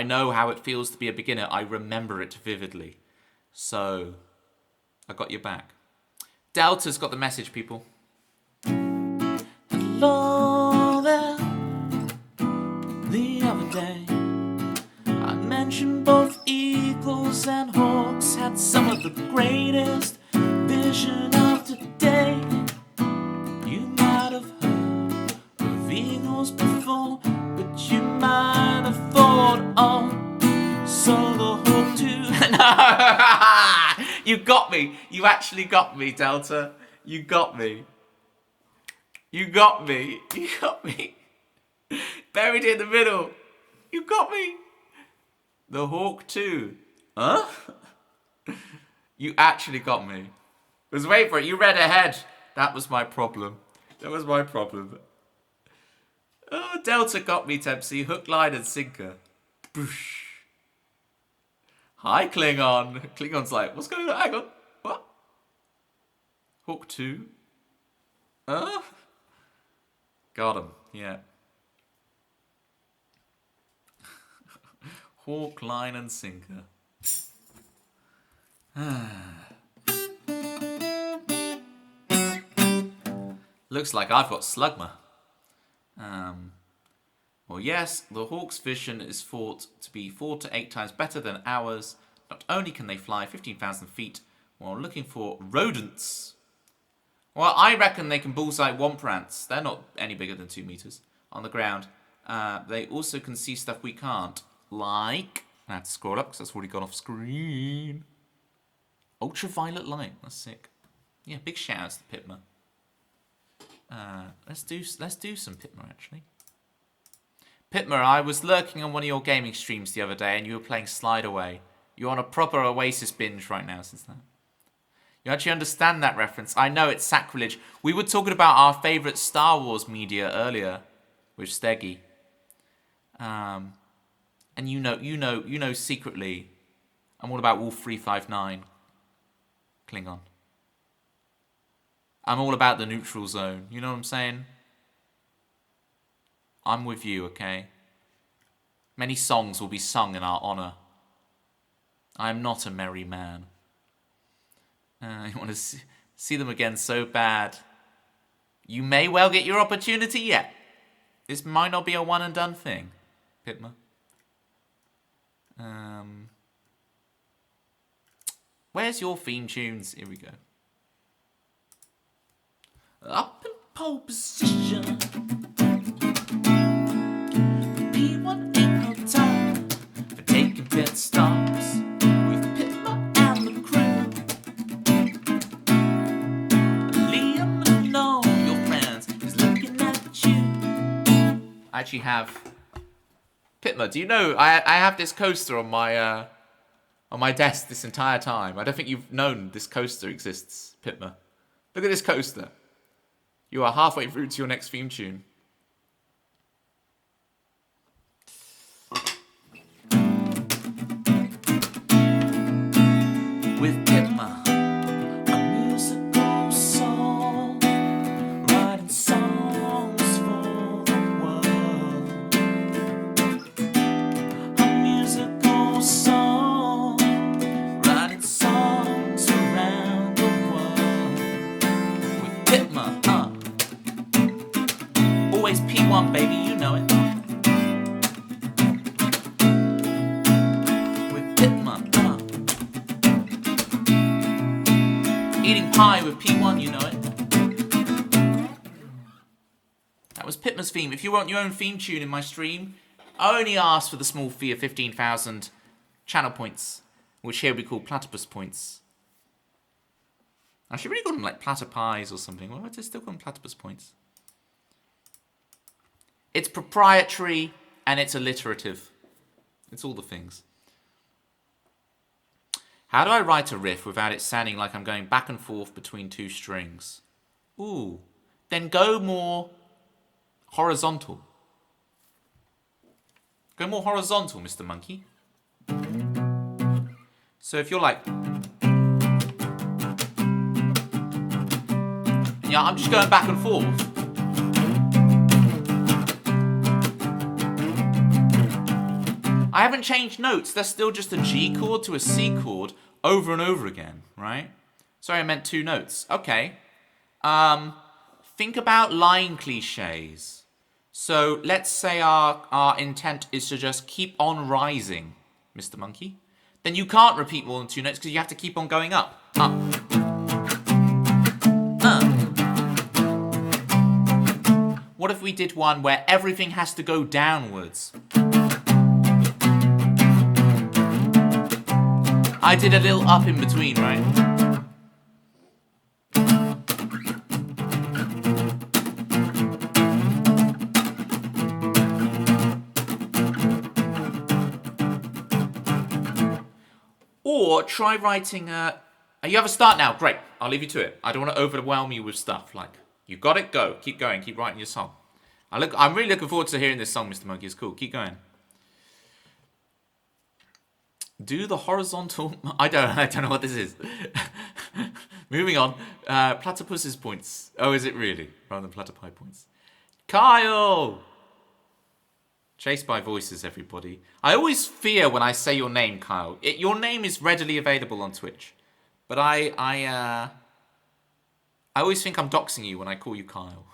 know how it feels to be a beginner. I remember it vividly, so I got your back. Delta's got the message, people. Hello there. The other day, I mentioned both eagles and hawks had some of the greatest vision of today. You might have heard of eagles before, but you might have thought, oh, so the hawk too. No, you got me. You actually got me, Delta. You got me. You got me. You got me. Buried it in the middle. You got me. The hawk too. Huh? You actually got me. Was waiting for it. You read ahead. That was my problem. That was my problem. Oh, Delta got me, Tempsy. Hook, line, and sinker. Boosh. Hi, Klingon. Klingon's like, what's going on? Hang on. What? Hawk 2? Huh? Got him. Yeah. Hawk, line, and sinker. Looks like I've got Slugma. Well, yes, the Hawk's vision is thought to be 4 to 8 times better than ours. Not only can they fly 15,000 feet while looking for rodents. Well, I reckon they can bullseye womp rants. They're not any bigger than 2 meters on the ground. They also can see stuff we can't. Like, I have to scroll up because that's already gone off screen. Ultraviolet light. That's sick. Yeah, big shout outs to Pitma. Let's do some Pitma actually. Pitma, I was lurking on one of your gaming streams the other day and you were playing Slide Away. You're on a proper Oasis binge right now since that. You actually understand that reference. I know it's sacrilege. We were talking about our favourite Star Wars media earlier with Steggy. And you know secretly I'm all about Wolf 359. Klingon. I'm all about the neutral zone. You know what I'm saying? I'm with you, okay? Many songs will be sung in our honour. I am not a merry man. You want to see them again so bad. You may well get your opportunity yet. This might not be a one and done thing, Pitma. Where's your theme tunes? Here we go. Up in pole position. P1 ain't no time for taking pit stops with Pitma and the crew. Liam, I know your friends is looking at you. I actually have Pitma. Do you know I have this coaster on my desk this entire time? I don't think you've known this coaster exists, Pitma. Look at this coaster. You are halfway through to your next theme tune. With Pitma, a musical song, writing songs for the world. A musical song, writing songs around the world. With Pitma, always P1, baby, you know it. With Pitma, eating pie with P1, you know it. That was Pitma's theme. If you want your own theme tune in my stream, I only ask for the small fee of 15,000 channel points, which here we call platypus points. I should really call them like platypies or something. Why would I still call them platypus points? It's proprietary and it's alliterative. It's all the things. How do I write a riff without it sounding like I'm going back and forth between two strings? Ooh. Then go more horizontal. Go more horizontal, Mr. Monkey. So if you're like... Yeah, I'm just going back and forth. I haven't changed notes. That's still just a G chord to a C chord over and over again, right? Sorry, I meant two notes. Okay. Think about line cliches. So let's say our intent is to just keep on rising, Mr. Monkey. Then you can't repeat more than two notes because you have to keep on going up. Up. What if we did one where everything has to go downwards? I did a little up in between, right? Or try writing a... You have a start now. Great. I'll leave you to it. I don't want to overwhelm you with stuff. Like, you got it? Go. Keep going. Keep writing your song. I'm really looking forward to hearing this song, Mr. Monkey. It's cool. Keep going. Do the horizontal... I don't know what this is. Moving on. Platypus's points. Oh, is it really? Rather than platypi points. Kyle! Chased by voices, everybody. I always fear when I say your name, Kyle. Your name is readily available on Twitch. But I always think I'm doxing you when I call you Kyle.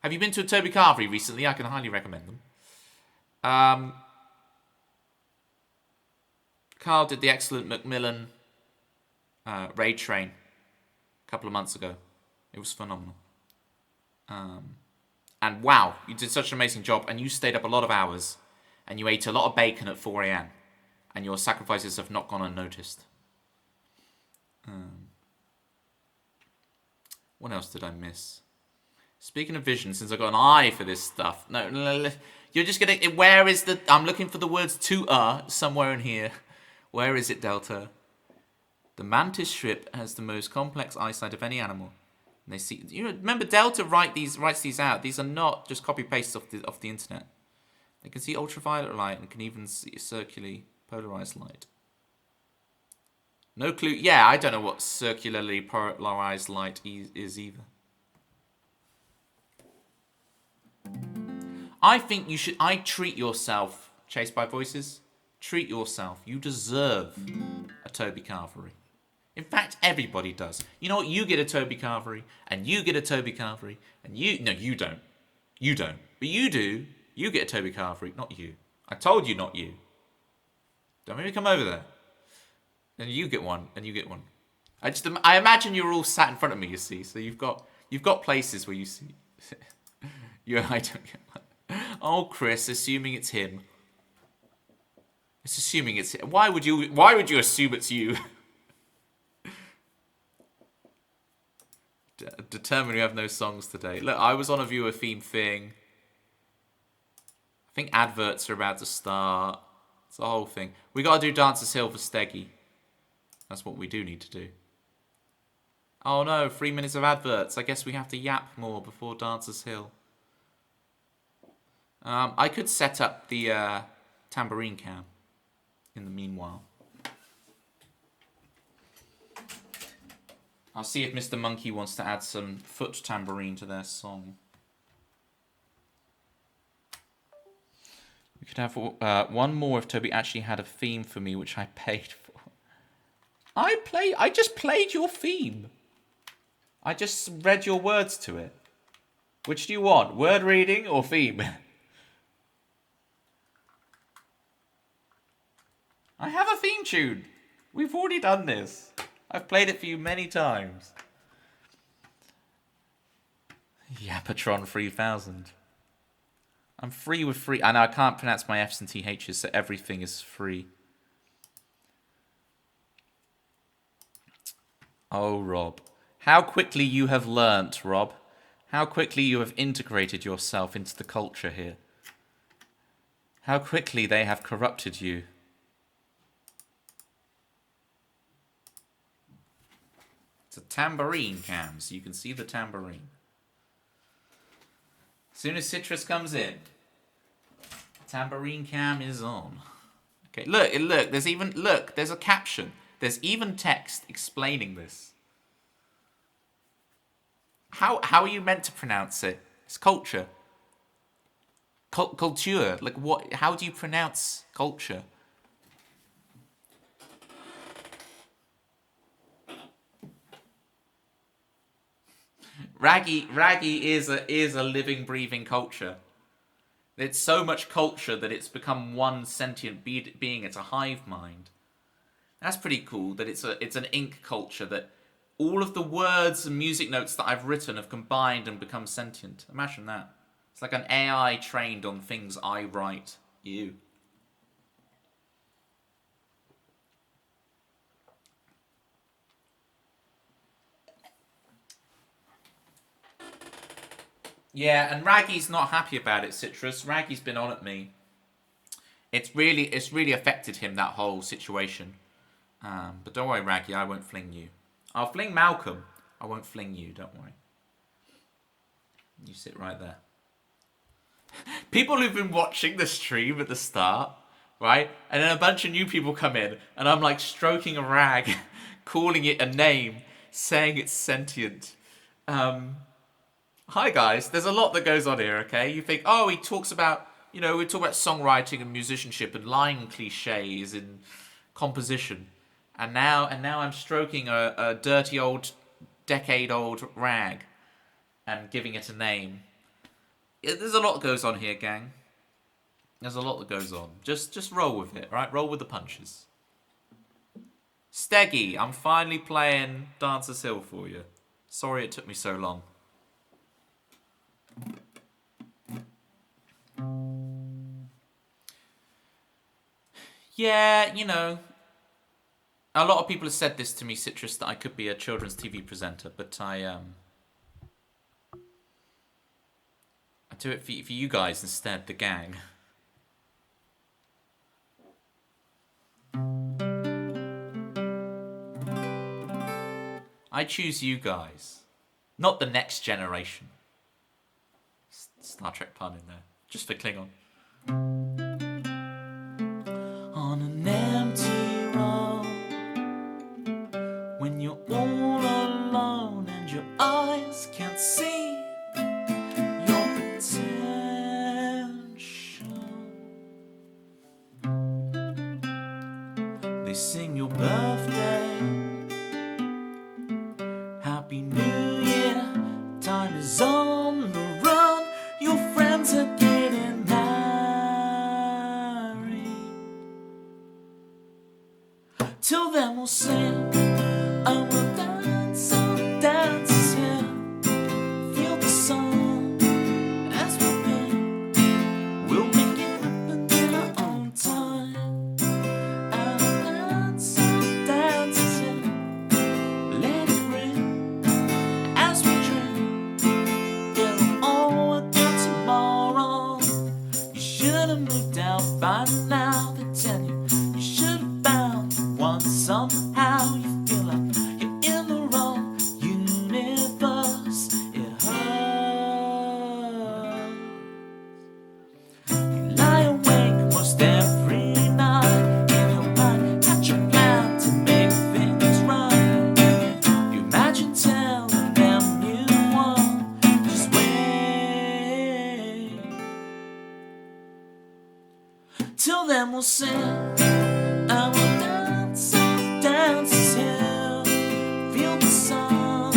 Have you been to a Toby Carvery recently? I can highly recommend them. Carl did the excellent Macmillan Raid Train a couple of months ago. It was phenomenal. And wow, you did such an amazing job, and you stayed up a lot of hours, and you ate a lot of bacon at 4 a.m, and your sacrifices have not gone unnoticed. What else did I miss? Speaking of vision, since I've got an eye for this stuff, no, you're just gonna. Where is the? I'm looking for the words to somewhere in here. Where is it, Delta? The mantis shrimp has the most complex eyesight of any animal. And they see. You remember Delta writes these out. These are not just copy pastes off the internet. They can see ultraviolet light and can even see circularly polarized light. No clue. Yeah, I don't know what circularly polarized light is either. I think you should... treat yourself, Chased by Voices. Treat yourself. You deserve a Toby Carvery. In fact, everybody does. You know what? You get a Toby Carvery, and you get a Toby Carvery, and you... No, you don't. You don't. But you do. You get a Toby Carvery, not you. I told you not you. Don't make me come over there. And you get one, and you get one. I imagine you're all sat in front of me, you see. So you've got places where you see... I don't get one. Oh, Chris, assuming it's him. It's assuming it's him. Why would you assume it's you? Determined we have no songs today. Look, I was on a viewer theme thing. I think adverts are about to start. It's the whole thing. We got to do Dancer's Hill for Steggy. That's what we do need to do. Oh no, 3 minutes of adverts. I guess we have to yap more before Dancer's Hill. I could set up the tambourine cam in the meanwhile. I'll see if Mr. Monkey wants to add some foot tambourine to their song. We could have one more if Toby actually had a theme for me, which I paid for. I just played your theme. I just read your words to it. Which do you want? Word reading or theme? I have a theme tune. We've already done this. I've played it for you many times. Yapatron 3000. I'm free with free. I know I can't pronounce my F's and TH's, so everything is free. Oh, Rob. How quickly you have learnt, Rob. How quickly you have integrated yourself into the culture here. How quickly they have corrupted you. It's a tambourine cam, so you can see the tambourine. As soon as Citrus comes in, tambourine cam is on. Okay, look, there's a caption. There's even text explaining this. How are you meant to pronounce it? It's culture. Culture. Like what? How do you pronounce culture? Raggy is a living, breathing culture. It's so much culture that it's become one sentient being. It's a hive mind. That's pretty cool. That it's an ink culture that all of the words and music notes that I've written have combined and become sentient. Imagine that. It's like an AI trained on things I write. You. Yeah, and Raggy's not happy about it, Citrus. Raggy's been on at me. It's really affected him, that whole situation. But don't worry, Raggy, I won't fling you. I'll fling Malcolm. I won't fling you, don't worry. You sit right there. People who've been watching the stream at the start, right? And then a bunch of new people come in, and I'm like stroking a rag, calling it a name, saying it's sentient. Hi guys, there's a lot that goes on here, okay? You think, oh, he talks about, we talk about songwriting and musicianship and line cliches and composition. And now I'm stroking a dirty old, decade-old rag and giving it a name. There's a lot that goes on here, gang. There's a lot that goes on. Just roll with it, right? Roll with the punches. Steggy, I'm finally playing Dancer's Hill for you. Sorry it took me so long. Yeah, a lot of people have said this to me, Citrus, that I could be a children's TV presenter, but I do it for you guys instead, the gang. I choose you guys, not the next generation. Star Trek pun in there, just for Klingon. On an empty road, when you're all alone and your eyes can't see your potential, they sing your birthday, Happy New Year, time is on the run, your friends are getting married. Till then we'll sing, I will dance on Dancer's Hill, feel the sun as we think, we'll make it happen in our own time. I will dance on Dancer's Hill, let it ring as we drink, it'll all work out tomorrow. You should have moved out by now, they tell you should have found one somehow. You feel like you're in the wrong universe. It hurts. You lie awake most every night in your mind, hatch a plan to make things right. You imagine telling them you won, just wait. Till then we'll sing, I will dance on Dancer's Hill, feel the sun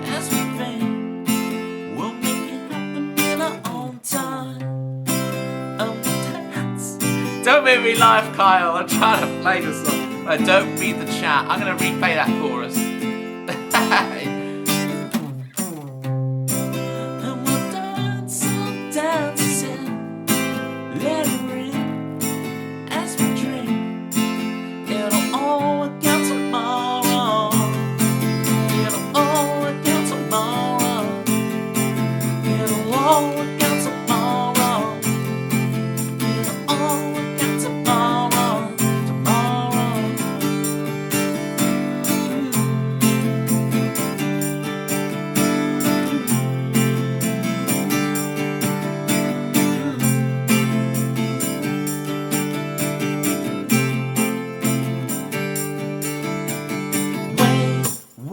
as we fade, we'll make it happen in our own time. I will dance. Don't make me laugh, Kyle. I'm trying to play the song. Don't beat the chat. I'm going to replay that chorus. And we'll dance on Dancer's Hill, let it ring as we drink, it'll all work out tomorrow. It'll all work out tomorrow. It'll all work out tomorrow. It'll all work out tomorrow. Tomorrow.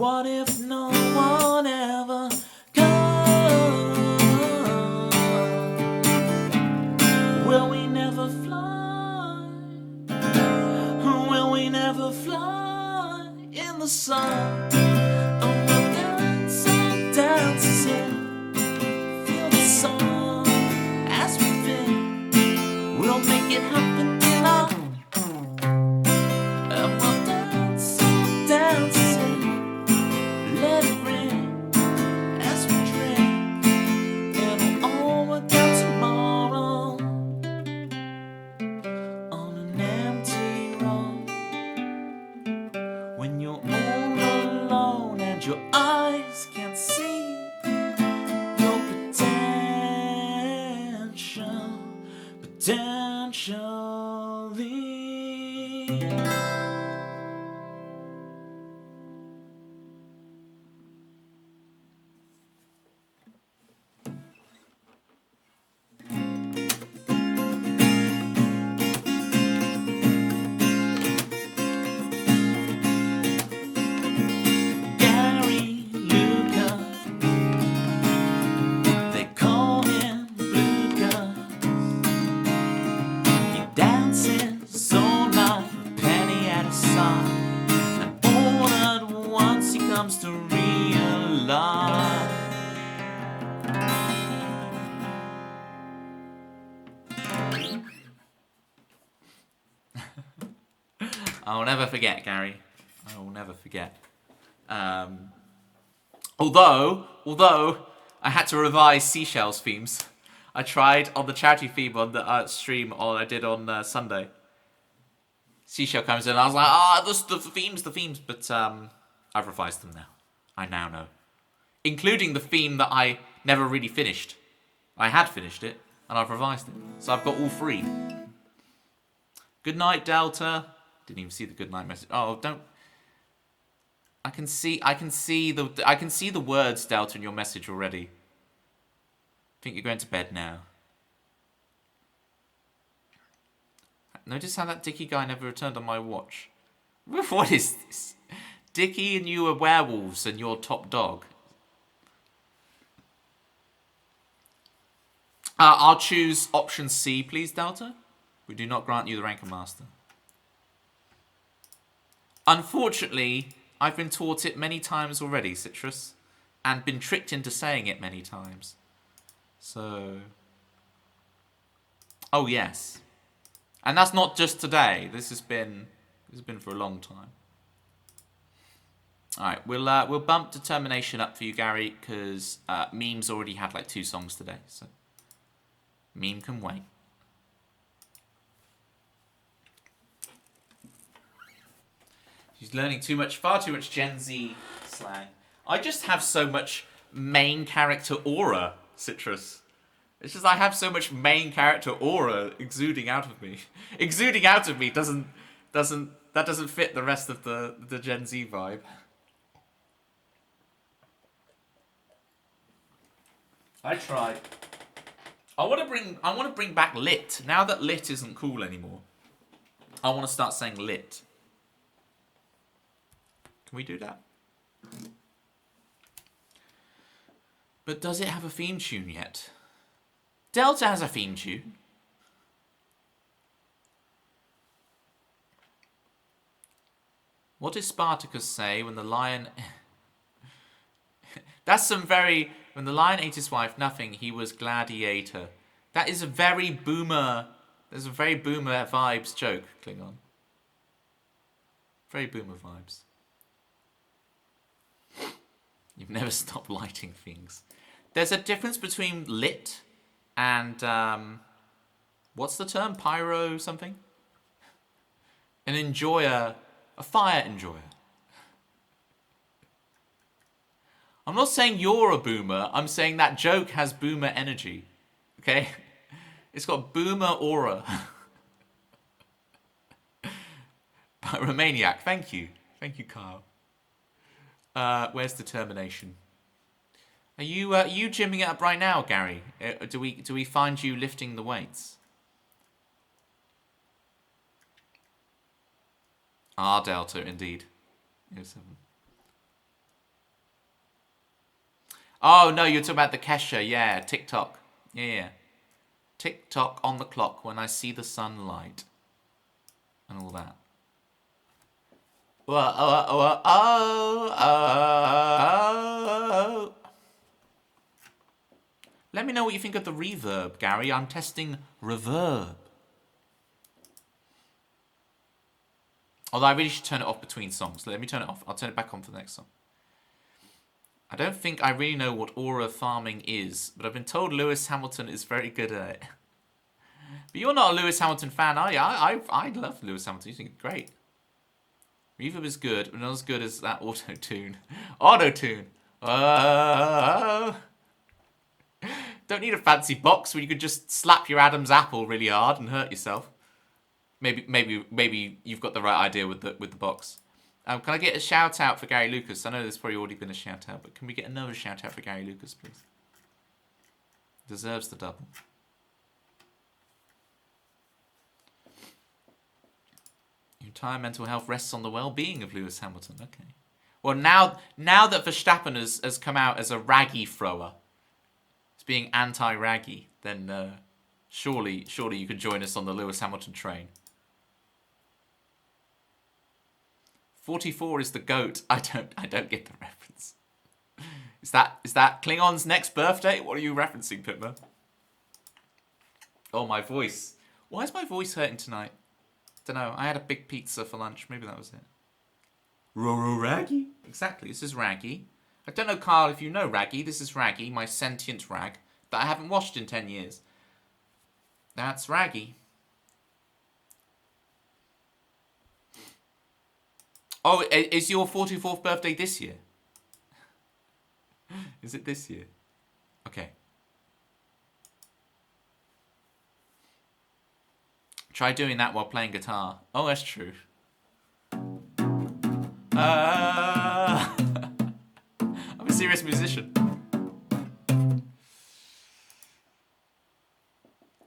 What if no one ever comes? Will we never fly? Will we never fly in the sun? Oh, we'll dance and dance and feel the sun as we fit. We'll make it happen in our. And we'll dance and dance and let it rain as we drink. It'll all work out tomorrow on an empty road. When you're all alone and your eyes can't see your potentially. Gary Luca, they call him Luca. He dances all night, penny at his side, and all at once he comes to realize. I'll never forget, Gary. I will never forget. Although I had to revise Seashells themes. I tried on the charity theme on the stream I did on Sunday. Seashell comes in and I was like, the themes. But I've revised them now. I now know. Including the theme that I never really finished. I had finished it and I've revised it. So I've got all three. Good night, Delta. Didn't even see the good night message. Oh, don't. I can see the words, Delta, in your message already. I think you're going to bed now. Notice how that Dickie guy never returned on my watch. What is this? Dickie and you are werewolves and your top dog. I'll choose option C, please, Delta. We do not grant you the rank of master. Unfortunately, I've been taught it many times already, Citrus, and been tricked into saying it many times. So, oh yes, and that's not just today. This has been for a long time. All right, we'll bump determination up for you, Gary, because memes already had like 2 songs today, so meme can wait. She's learning far too much Gen Z slang. I just have so much main character aura, Citrus. It's just I have so much main character aura exuding out of me. Exuding out of me doesn't fit the rest of the Gen Z vibe. I tried. I want to bring back lit. Now that lit isn't cool anymore, I want to start saying lit. Can we do that? But does it have a theme tune yet? Delta has a theme tune. What did Spartacus say when the lion... That's some very... When the lion ate his wife, nothing, he was gladiator. That is a very boomer... There's a very boomer vibes joke, Klingon. Very boomer vibes. You've never stopped lighting things. There's a difference between lit and, what's the term? Pyro something? An enjoyer, a fire enjoyer. I'm not saying you're a boomer, I'm saying that joke has boomer energy. Okay? It's got boomer aura. Pyromaniac, thank you. Thank you, Kyle. Where's determination? Are you gymming it up right now, Gary? Do we find you lifting the weights? Delta indeed. 07. Oh, no, you're talking about the Kesha. Yeah, TikTok. Yeah. TikTok on the clock when I see the sunlight. And all that. Let me know what you think of the reverb, Gary. I'm testing reverb. Although I really should turn it off between songs. Let me turn it off. I'll turn it back on for the next song. I don't think I really know what aura farming is, but I've been told Lewis Hamilton is very good at it. But you're not a Lewis Hamilton fan, are you? I love Lewis Hamilton. You think it's great. Reverb is good, but not as good as that auto-tune. Auto-tune! Don't need a fancy box where you could just slap your Adam's apple really hard and hurt yourself. Maybe you've got the right idea with the box. Can I get a shout out for Gary Lucas? I know there's probably already been a shout out, but can we get another shout out for Gary Lucas, please? Deserves the double. Your entire mental health rests on the well-being of Lewis Hamilton. Okay. Well, now that Verstappen has come out as a raggy thrower, as being anti-raggy, then surely you could join us on the Lewis Hamilton train. 44 is the GOAT. I don't get the reference. Is that Klingon's next birthday? What are you referencing, Pitman? Oh, my voice. Why is my voice hurting tonight? Don't know. I had a big pizza for lunch. Maybe that was it. Roro Raggy? Exactly. This is Raggy. I don't know, Carl, if you know Raggy. This is Raggy, my sentient rag that I haven't washed in 10 years. That's Raggy. Oh, is your 44th birthday this year? Is it this year? Okay. Try doing that while playing guitar. Oh, that's true. I'm a serious musician.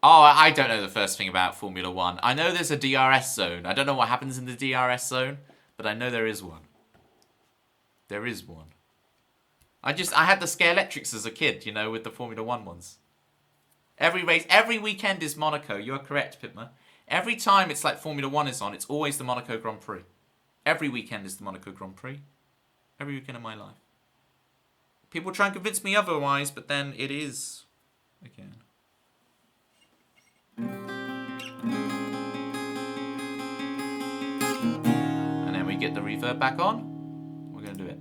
Oh, I don't know the first thing about Formula 1. I know there's a DRS zone. I don't know what happens in the DRS zone, but I know there is one. There is one. I had the Scalextrics as a kid, you know, with the Formula 1 ones. Every weekend is Monaco. You are correct, Pitma. Every time it's like Formula 1 is on, it's always the Monaco Grand Prix. Every weekend is the Monaco Grand Prix. Every weekend of my life. People try and convince me otherwise, but then it is again. And then we get the reverb back on. We're going to do it.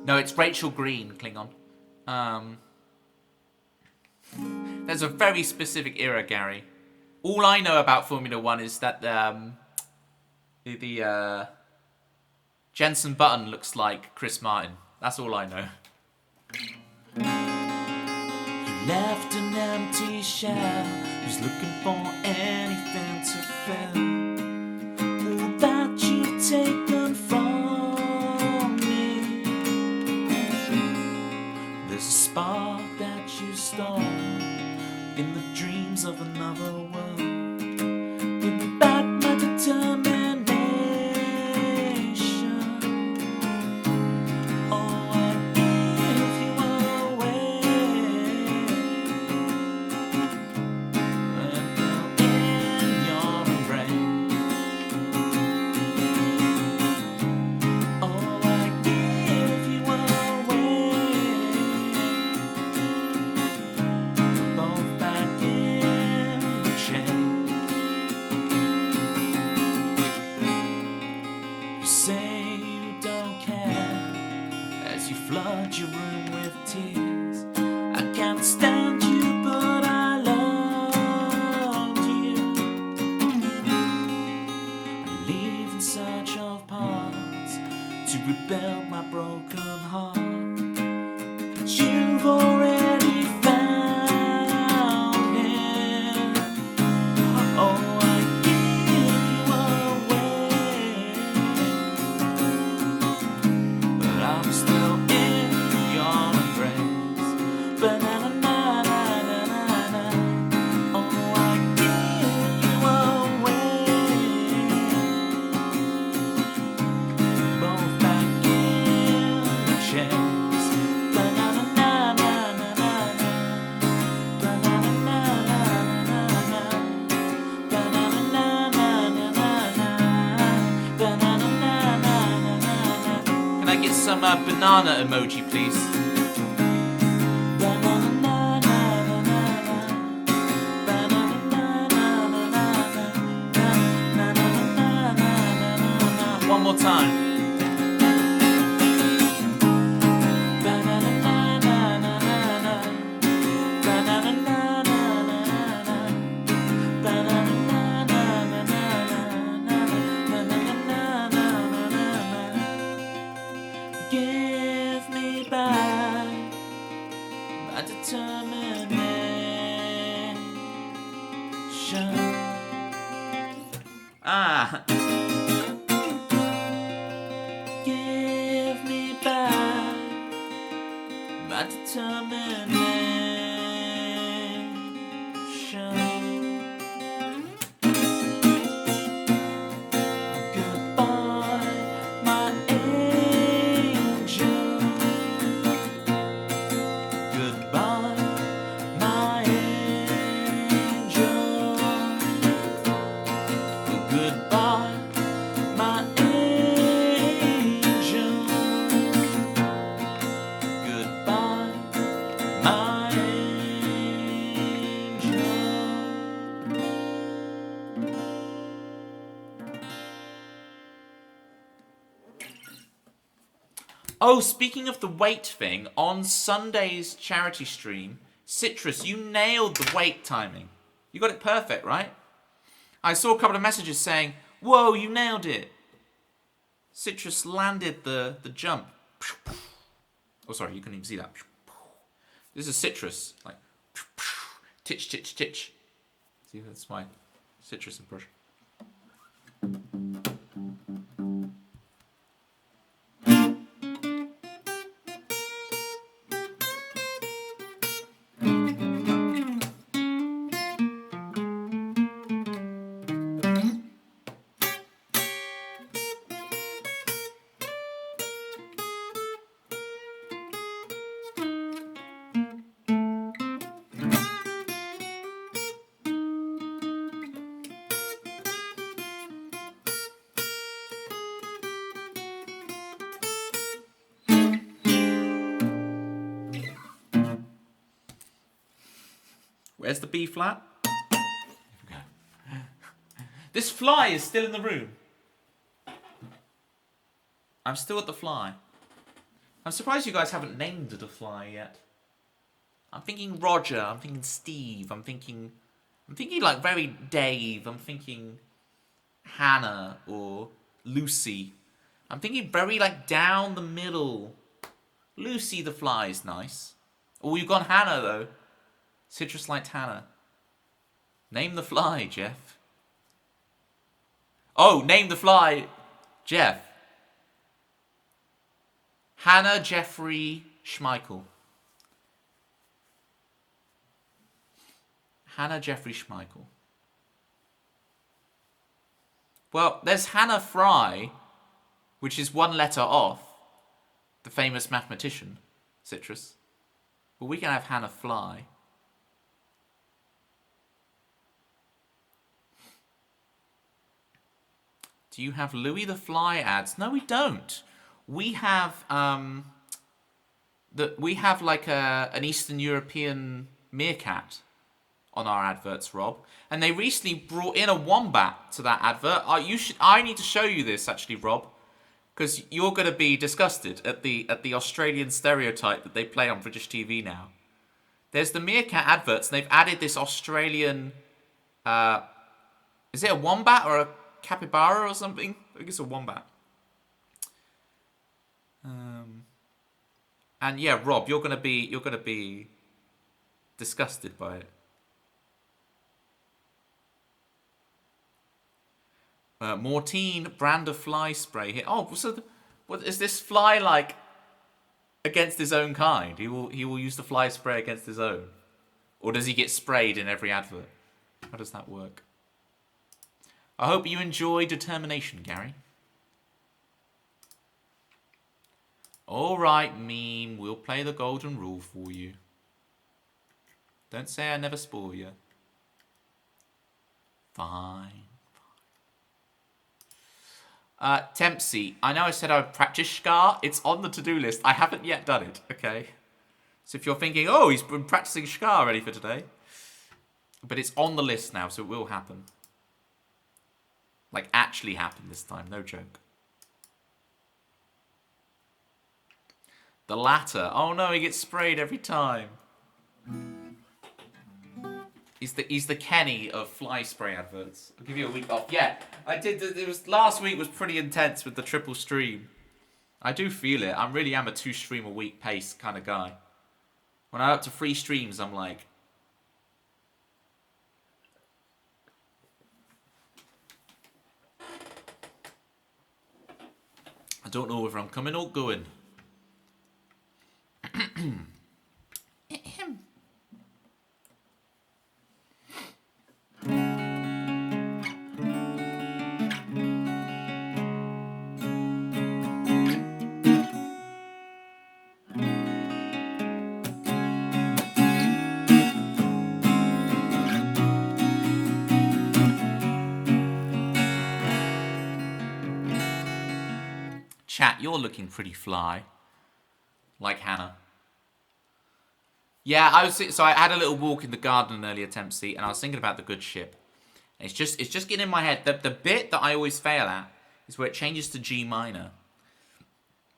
No, it's Rachel Green, Klingon. There's a very specific era, Gary. All I know about Formula 1 is that the Jensen Button looks like Chris Martin. That's all I know. You left an empty shell, who's looking for anything to fill. All that you've taken from me. There's a spark that you stole in the dreams of another world. Give me back my determination. Oh, I'd give you away. And in your embrace. Oh, I'd give you away. Both back in the chain. some banana emoji, please. One more time. Give me back my determination. Give me back my determination. Goodbye, my angel. Goodbye, my angel. Goodbye, my angel. Goodbye, my angel. Oh, speaking of the weight thing, on Sunday's charity stream, Citrus, you nailed the weight timing. You got it perfect, right? I saw a couple of messages saying, whoa, you nailed it. Citrus landed the jump. Oh, sorry, you couldn't even see that. This is Citrus. Like, titch, titch, titch. See, that's my Citrus impression. Where's the B flat? Here we go. This fly is still in the room. I'm still at the fly. I'm surprised you guys haven't named the fly yet. I'm thinking Roger, I'm thinking Steve, I'm thinking like very Dave, I'm thinking Hannah or Lucy. I'm thinking very like down the middle. Lucy the fly is nice. Oh, you've gone Hannah though. Citrus liked Hannah. Name the fly, Jeff. Oh, name the fly, Jeff. Hannah Jeffrey Schmeichel. Hannah Jeffrey Schmeichel. Well, there's Hannah Fry, which is one letter off the famous mathematician, Citrus. But we can have Hannah Fly. Do you have Louis the Fly ads? No, we don't. We have like an Eastern European meerkat on our adverts, Rob. And they recently brought in a wombat to that advert. I need to show you this actually, Rob, because you're going to be disgusted at the Australian stereotype that they play on British TV now. There's the meerkat adverts, and they've added this Australian. Is it a wombat or a capybara or something? I think it's a wombat. And yeah, Rob, you're gonna be disgusted by it. Mortine brand of fly spray here. Oh, so what is this fly like against his own kind? He will use the fly spray against his own, or does he get sprayed in every advert? How does that work? I hope you enjoy Determination, Gary. Alright, meme, we'll play the golden rule for you. Don't say I never spoil you. Fine. Tempsy, I know I said I would practice Scar. It's on the to-do list. I haven't yet done it, okay? So if you're thinking, oh, he's been practicing Scar ready for today. But it's on the list now, so it will happen. Like, actually happen this time, no joke. The latter. Oh no, he gets sprayed every time. He's the Kenny of fly spray adverts. I'll give you a week off. Yeah, I did. Last week was pretty intense with the triple stream. I do feel it. I really am a 2 stream a week pace kind of guy. When I'm up to 3 streams, I'm like, I don't know whether I'm coming or going. Chat, you're looking pretty fly. Like Hannah. Yeah, I had a little walk in the garden earlier, Tempsy, and I was thinking about the good ship. And it's just getting in my head. The bit that I always fail at is where it changes to G minor.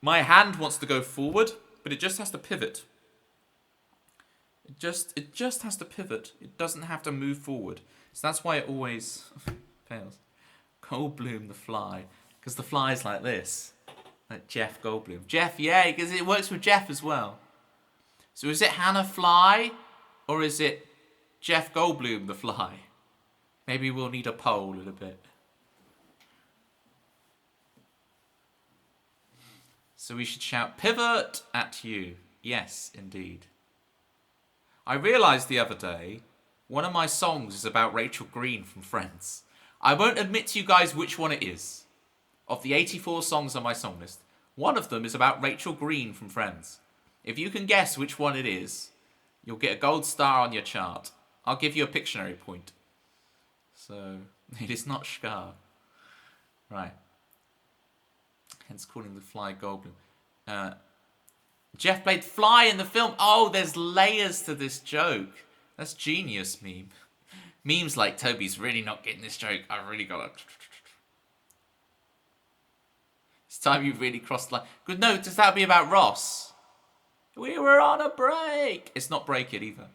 My hand wants to go forward, but it just has to pivot. It just has to pivot. It doesn't have to move forward. So that's why it always fails. Goldblum the fly. Because the fly is like this. Like Jeff Goldblum. Jeff, yeah, because it works with Jeff as well. So is it Hannah Fly? Or is it Jeff Goldblum the fly? Maybe we'll need a poll in a bit. So we should shout pivot at you. Yes, indeed. I realised the other day, one of my songs is about Rachel Green from Friends. I won't admit to you guys which one it is. Of the 84 songs on my song list, one of them is about Rachel Green from Friends. If you can guess which one it is, you'll get a gold star on your chart. I'll give you a Pictionary point. So, it is not Scar. Right. Hence calling the fly Goldblum. Jeff played Fly in the film. Oh, there's layers to this joke. That's genius, meme. Memes like, Toby's really not getting this joke. I really got to... It's time you really crossed the line. Good, no, does that be about Ross? We were on a break. It's not Break It either.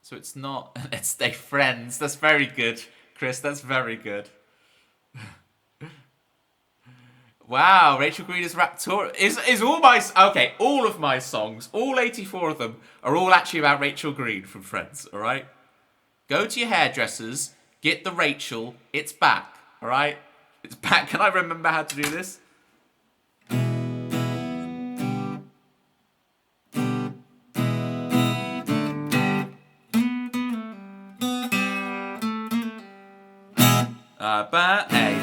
So it's not Let's Stay Friends. That's very good, Chris. That's very good. Wow, Rachel Green is Raptor. Is all my... Okay, all of my songs, all 84 of them, are all actually about Rachel Green from Friends, all right? Go to your hairdressers, get the Rachel, it's back, all right? It's back. Can I remember how to do this? A,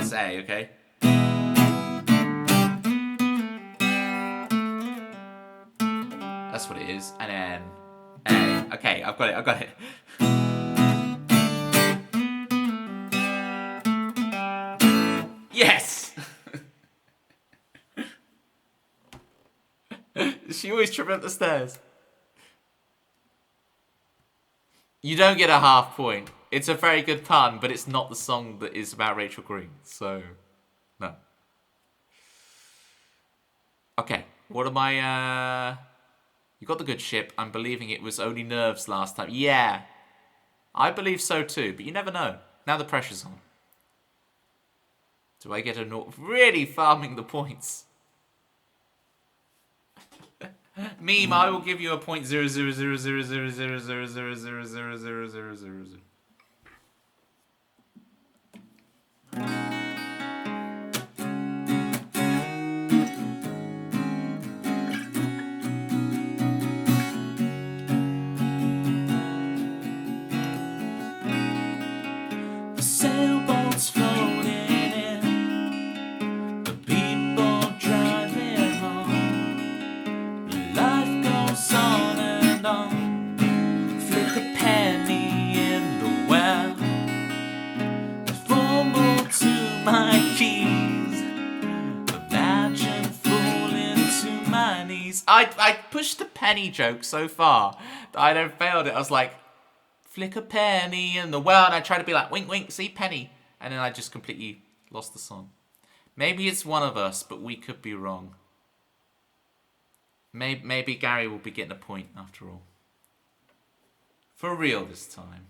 it's A, okay? That's what it is. And then A. Okay, I've got it. Yes! She always tripping up the stairs. You don't get a half point. It's a very good pun, but it's not the song that is about Rachel Green. So, no. Okay, what am I... You got the good ship. I'm believing it was only nerves last time. Yeah. I believe so too, but you never know. Now the pressure's on. Do I get a no? Really farming the points. Meme, I will give you a point 0.00000000000000000. The sailboats floating in, the people driving home. Life goes on and on. Flick a penny in the well. The phone to I pushed the penny joke so far that I then failed it. I was like, flick a penny in the well, and I tried to be like, wink, wink, see, penny. And then I just completely lost the song. Maybe it's one of us, but we could be wrong. Maybe Gary will be getting a point after all. For real this time.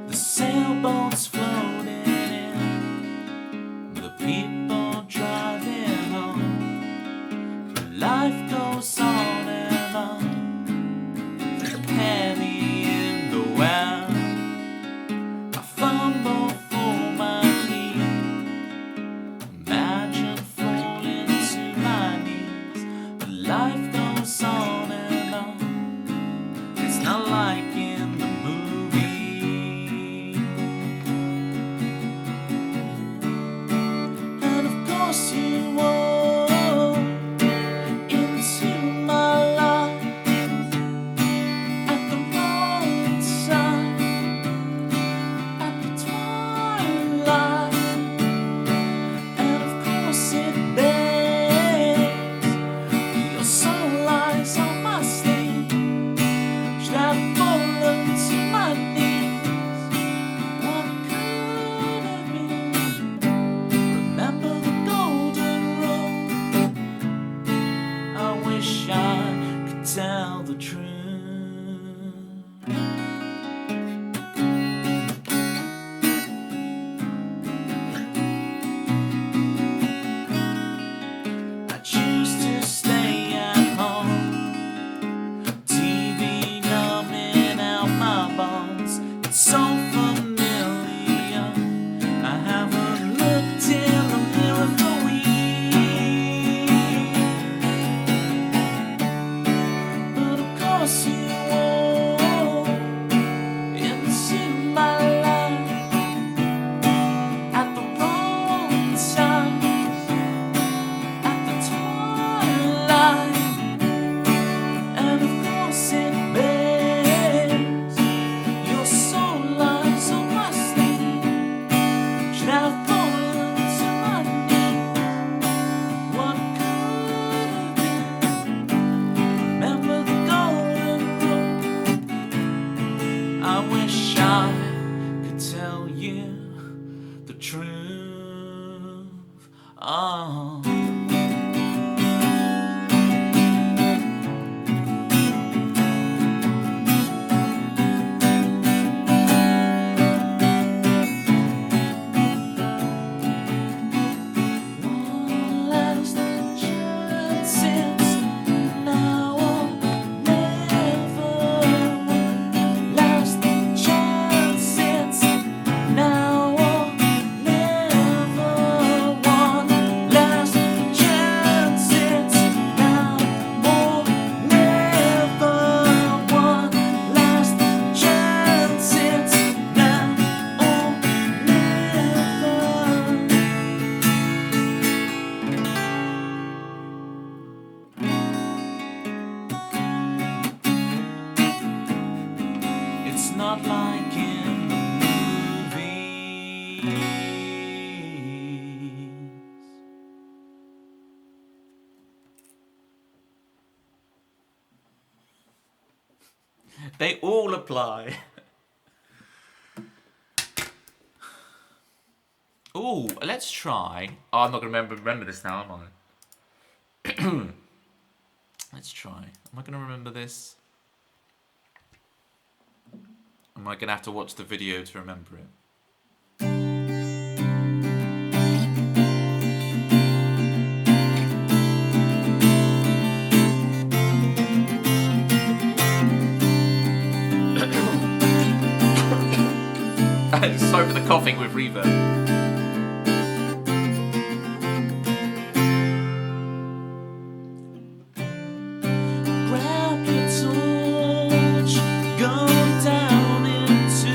The sailboat's floating in, the people driving home. Life goes on and on. The penny in the well. I fumble for my key. Imagine falling to my knees. But life goes on and on. It's not like in the movie. And of course you walk into my life at the wrong time, at the twilight. And of course it begs your soul lies on my sleeve. Should have fallen to my knees. What could have been? Remember the golden rule. I wish I could tell the truth. I choose to stay at home. TV numbing out my bones. It's so familiar. I haven't looked in the mirror for weeks. But of course you walk into my life at the wrong time, at the twilight. And of course it begs your soul lies on my sleeve. Should have fallen to my knees. What could have been? Remember the golden rule. I wish I could tell you the truth. Oh. One last chance, it's now or never. One last chance, it's now or never. One last chance, it's now or never. One last chance, it's now or never. It's not like in the movies. They all apply. Ooh, let's try. Oh, I'm not gonna remember this now, am I? Let's try. Am I gonna remember this? Am I gonna have to watch the video to remember it? Sorry for the coughing with reverb. Grab your torch, go down into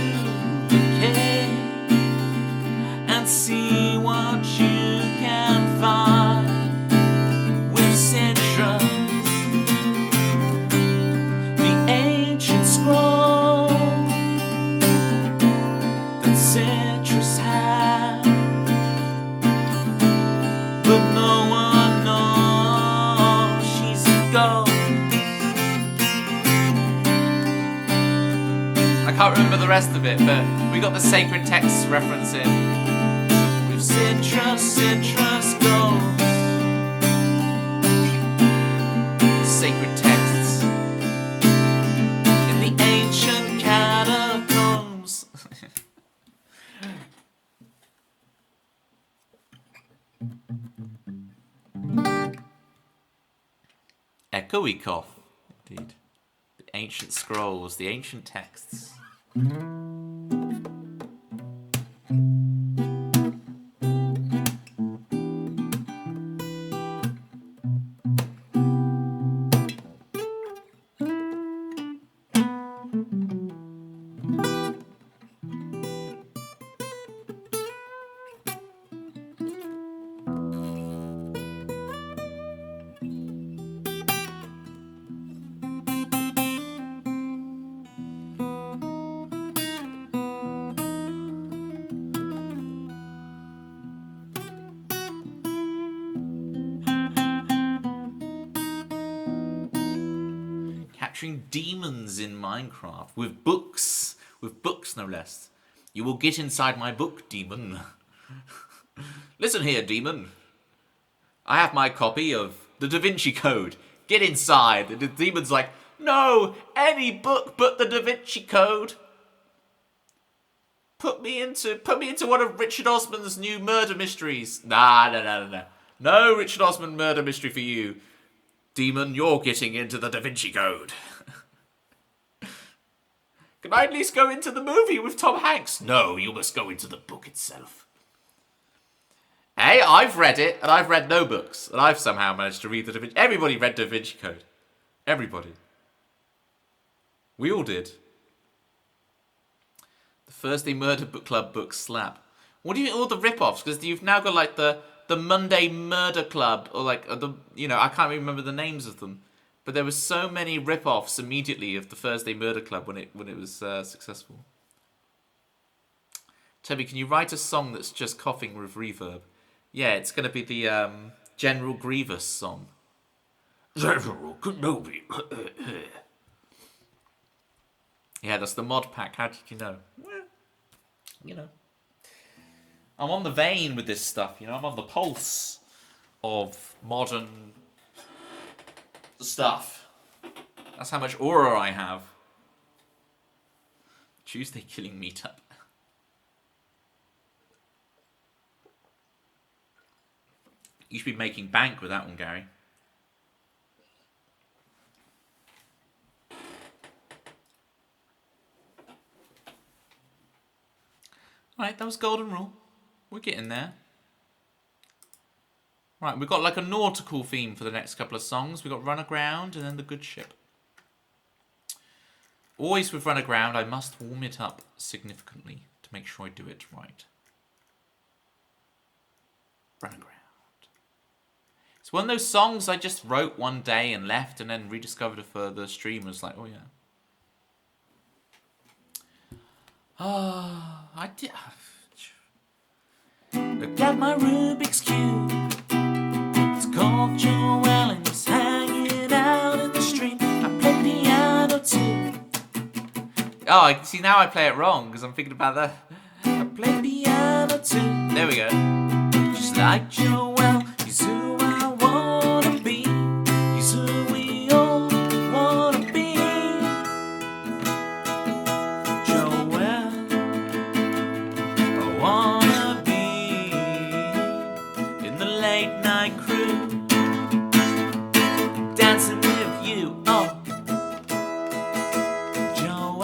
the cave and see what you can find with citrus. The ancient scroll can't remember the rest of it, but we got the sacred texts reference in. With citrus goals. Sacred texts in the ancient catacombs. Echoey cough, indeed. The ancient scrolls, the ancient texts. Capturing demons in Minecraft with books no less. You will get inside my book, demon. Listen here, demon. I have my copy of the Da Vinci Code. Get inside. And the demon's like, no, any book but the Da Vinci Code. Put me into one of Richard Osman's new murder mysteries. Nah. No Richard Osman murder mystery for you. Demon, you're getting into the Da Vinci Code. Can I at least go into the movie with Tom Hanks? No, you must go into the book itself. Hey, I've read it, and I've read no books, and I've somehow managed to read the Da Vinci... Everybody read Da Vinci Code. Everybody. We all did. The Thursday Murder Book Club books slap. What do you mean all the rip-offs? Because you've now got like the Monday Murder Club, or like I can't even remember the names of them, but there were so many rip-offs immediately of the Thursday Murder Club when it was successful. Toby, can you write a song that's just coughing with reverb? Yeah, it's going to be the General Grievous song. General Kenobi. Yeah, that's the mod pack. How did you know? Well, you know. I'm on the vein with this stuff, you know. I'm on the pulse of modern stuff. That's how much aura I have. Tuesday killing meetup. You should be making bank with that one, Gary. Alright, that was Golden Rule. We're getting there. Right, we've got like a nautical theme for the next couple of songs. We've got Run Aground and then The Good Ship. Always with Run Aground, I must warm it up significantly to make sure I do it right. Run Aground. It's one of those songs I just wrote one day and left and then rediscovered it for the stream. I was like, oh yeah. I did... Look at my Rubik's Cube. It's called Joel and he's hanging out in the street. I play piano too. Oh, see, now I play it wrong because I'm thinking about that. I play piano too. There we go. Just like Joel, he's who I wanna be. He's who we all wanna be. Joel, I wanna be in the late night crew, dancing with you. Oh, Joel.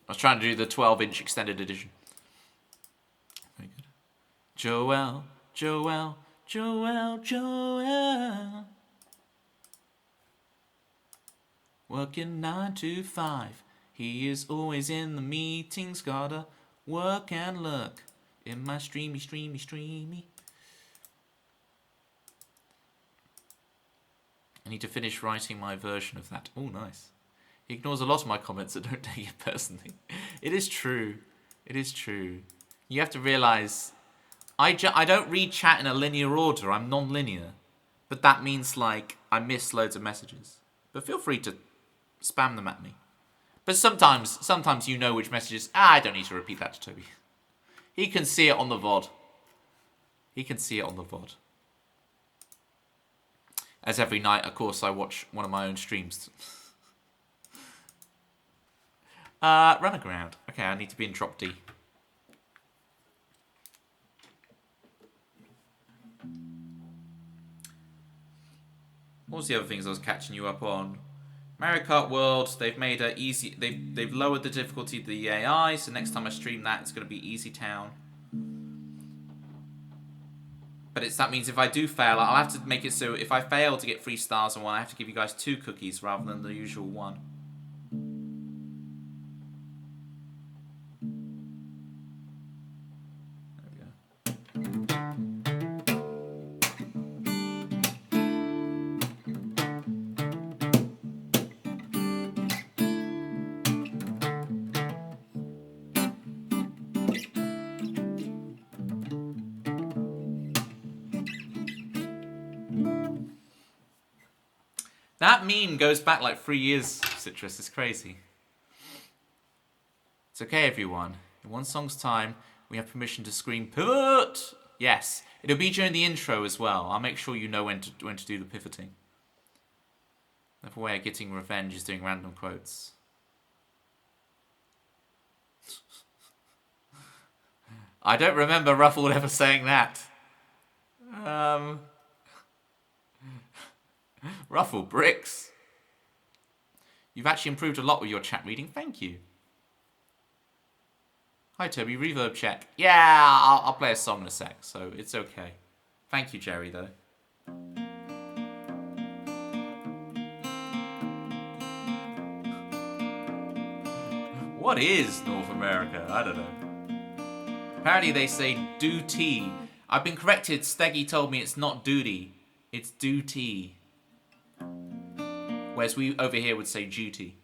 I was trying to do the 12-inch extended edition. Very good. Joel. Working 9 to 5. He is always in the meetings. Gotta work and look. In my streamy, streamy, streamy. I need to finish writing my version of that. Oh, nice. He ignores a lot of my comments that don't take it personally. It is true. It is true. You have to realise, I don't read chat in a linear order. I'm non-linear. But that means, like, I miss loads of messages. But feel free to spam them at me. But sometimes you know which messages... I don't need to repeat that to Toby. He can see it on the VOD. He can see it on the VOD. As every night, of course, I watch one of my own streams. Run aground. Okay, I need to be in drop D. What was the other things I was catching you up on? Mario Kart World, they've made it easy. They've lowered the difficulty of the AI, so next time I stream that, it's going to be Easy Town. But that means if I do fail, I'll have to make it so if I fail to get 3 stars on one, I have to give you guys 2 cookies rather than the usual 1. That meme goes back like 3 years, Citrus. It's crazy. It's okay, everyone. In one song's time, we have permission to scream pivot. Yes, it'll be during the intro as well. I'll make sure you know when to do the pivoting. Another way of getting revenge is doing random quotes. I don't remember Ruffled ever saying that. Ruffle bricks. You've actually improved a lot with your chat reading. Thank you. Hi, Toby. Reverb check. Yeah, I'll play a song in a sec, so it's okay. Thank you, Jerry, though. What is North America? I don't know. Apparently they say duty. I've been corrected. Steggy told me it's not duty. It's duty. Whereas we over here would say duty.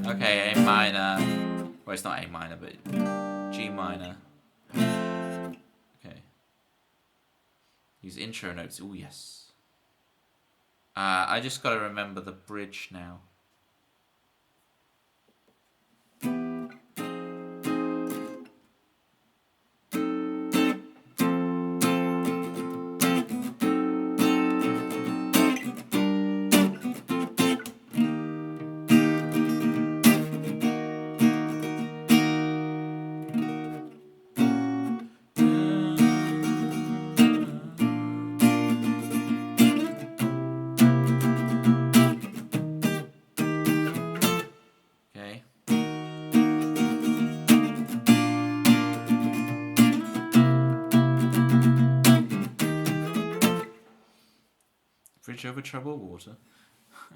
Okay, A minor. Well, it's not A minor, but G minor. Okay. Use intro notes. Oh, yes. I just gotta remember the bridge now. Bridge over troubled water.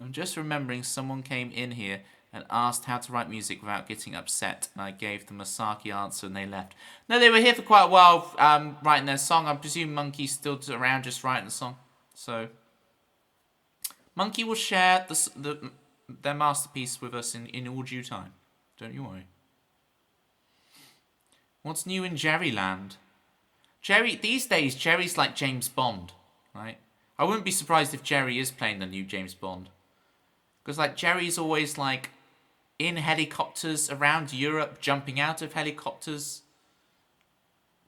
I'm just remembering someone came in here and asked how to write music without getting upset, and I gave them a sarky answer and they left. No, they were here for quite a while writing their song. I presume Monkey's still around just writing the song. So, Monkey will share their masterpiece with us in all due time. Don't you worry. What's new in Jerryland? These days, Jerry's like James Bond, right? I wouldn't be surprised if Jerry is playing the new James Bond. Because, like, Jerry's always, like, in helicopters around Europe, jumping out of helicopters.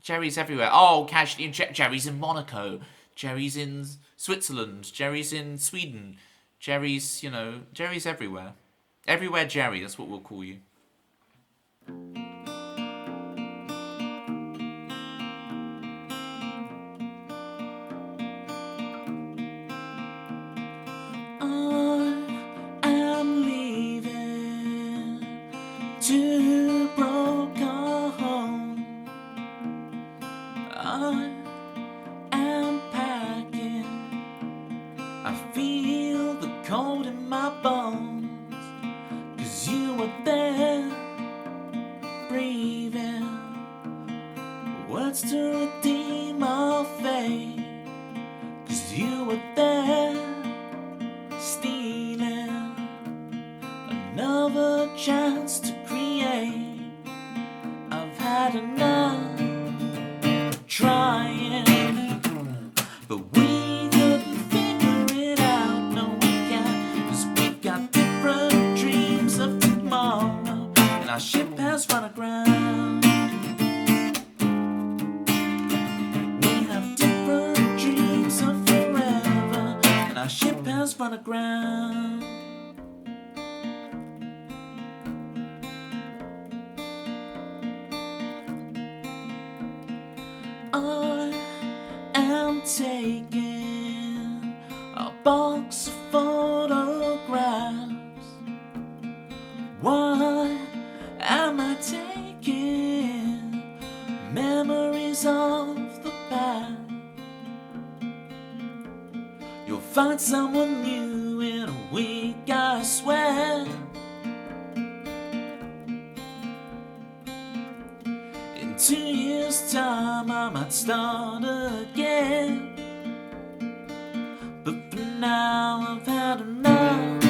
Jerry's everywhere. Oh, casually, Jerry's in Monaco. Jerry's in Switzerland. Jerry's in Sweden. Jerry's, Jerry's everywhere. Everywhere Jerry, that's what we'll call you. breathing, words to redeem our fate. 'Cause you were there, stealing another chance to create. I've had enough trying, but we couldn't figure it out. No, we can't, 'cause we got different dreams of tomorrow, and our ship has run aground. We have different dreams of forever, and our ship has run aground. I am taking a box of photographs. Why am I taking memories of the past? You'll find someone new in a week, I swear. In 2 years' time I might start again, but for now I've had enough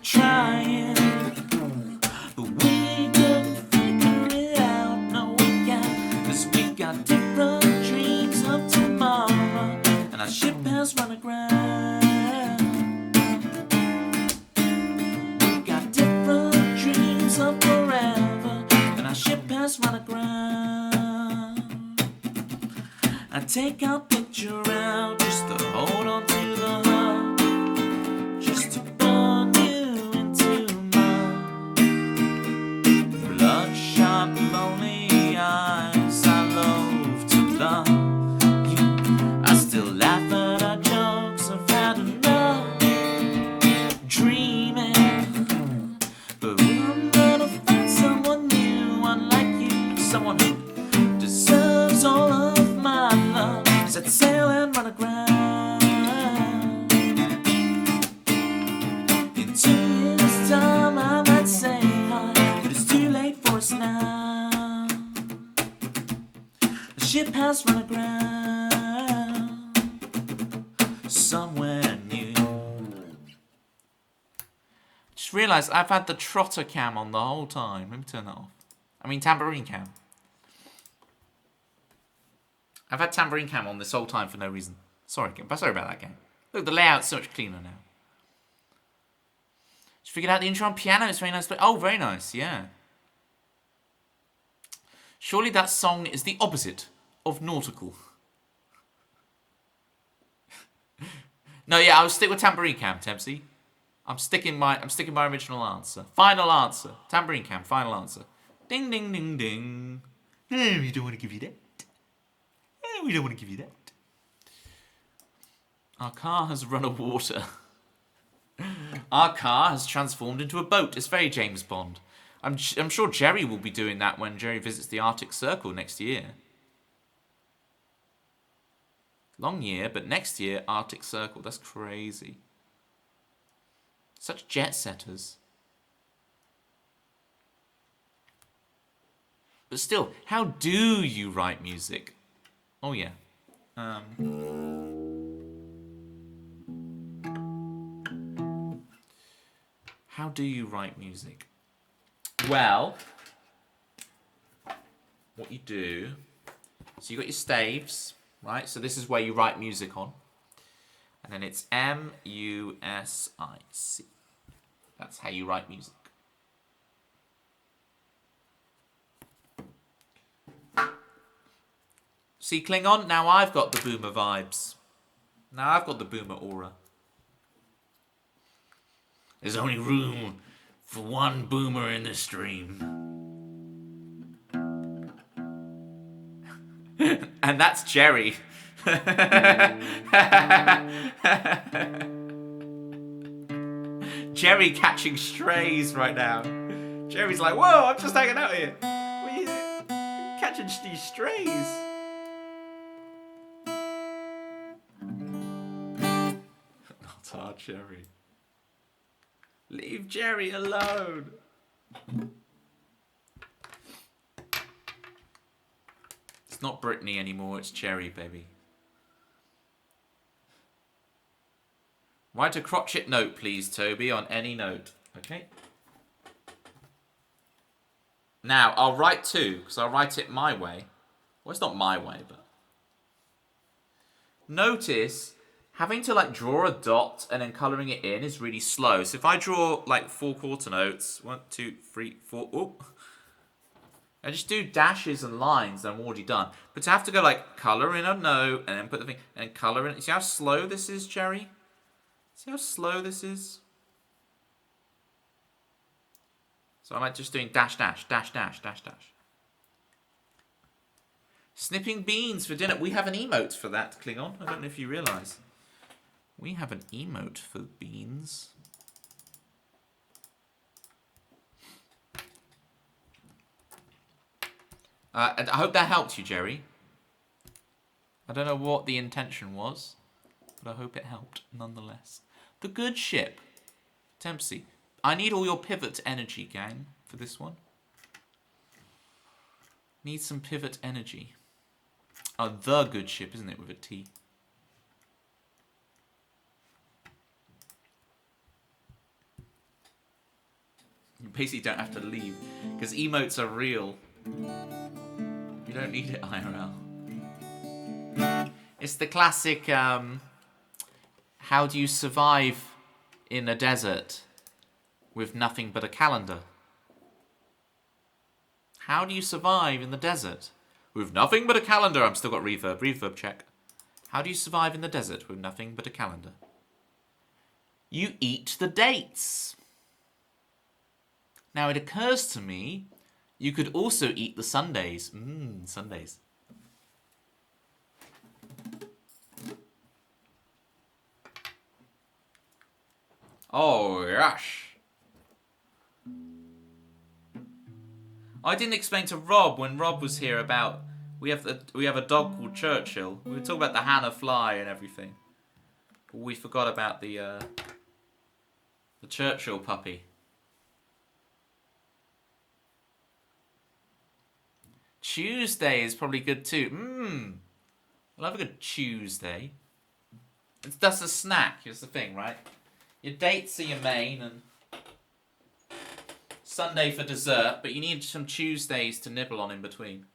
trying. But we couldn't figure it out, no we can't, 'cause we got different dreams of tomorrow, and our ship has run aground. We got different dreams of forever, and our ship has run aground. I take our picture out just to hold on to the heart, just to burn you into my bloodshot, lonely eyes. I love to love you. I still laugh at our jokes. I've had enough dreaming, but I'm gonna find someone new, unlike you, someone who deserves all of my love. Set sail and run aground. In 2 years' time I might say hi, but it's too late for us now. The ship has run aground somewhere new. Just realised I've had the trotter cam on the whole time. Let me turn that off. I mean tambourine cam. I've had tambourine cam on this whole time for no reason. Sorry about that game. Look, the layout's so much cleaner now. Just figured out the intro on piano. It's very nice. Oh, very nice, yeah. Surely that song is the opposite of nautical. No, yeah, I'll stick with tambourine cam, Tempsy. I'm sticking my original answer. Final answer. Tambourine cam, final answer. Ding, ding, ding, ding. No, we don't want to give you that. We don't want to give you that. Our car has run of water. Our car has transformed into a boat. It's very James Bond. I'm sure Jerry will be doing that when Jerry visits the Arctic Circle next year. Long year, but next year, Arctic Circle. That's crazy. Such jet setters. But still, how do you write music? Oh, yeah. How do you write music? Well, what you do, so you got your staves, right? So this is where you write music on. And then it's M-U-S-I-C. That's how you write music. See, Klingon, now I've got the boomer vibes. Now I've got the boomer aura. There's only room for one boomer in this stream. And that's Jerry. Jerry catching strays right now. Jerry's like, whoa, I'm just hanging out here. What are you catching these strays? Not our Jerry. Leave Jerry alone. It's not Brittany anymore, it's Cherry, baby. Write a crotchet note, please, Toby, on any note. Okay. Now, I'll write 2, because I'll write it my way. Well, it's not my way, but... Notice, having to, like, draw a dot and then colouring it in is really slow. So if I draw, like, 4 quarter notes, 1, 2, 3, 4... Oh! I just do dashes and lines, and I'm already done. But to have to go, like, colour in a note, and then put the thing... And colour in... See how slow this is, Jerry? See how slow this is? So I like just doing dash, dash, dash, dash, dash, dash. Snipping beans for dinner. We have an emote for that, Klingon. I don't know if you realise. We have an emote for beans. And I hope that helped you, Jerry. I don't know what the intention was, but I hope it helped nonetheless. The good ship. Tempsy. I need all your pivot energy, gang, for this one. Need some pivot energy. Oh, the good ship, isn't it, with a T? You basically don't have to leave, because emotes are real. You don't need it IRL. It's the classic, how do you survive in a desert with nothing but a calendar? How do you survive in the desert with nothing but a calendar? I've still got reverb. Reverb check. How do you survive in the desert with nothing but a calendar? You eat the dates. Now it occurs to me, you could also eat the sundaes. Sundaes. Oh, gosh. I didn't explain to Rob when Rob was here about we have a dog called Churchill. We were talking about the Hannah fly and everything, but we forgot about the Churchill puppy. Tuesday is probably good too. I'll have a good Tuesday. That's a snack. Here's the thing, right? Your dates are your main and Sunday for dessert, but you need some Tuesdays to nibble on in between.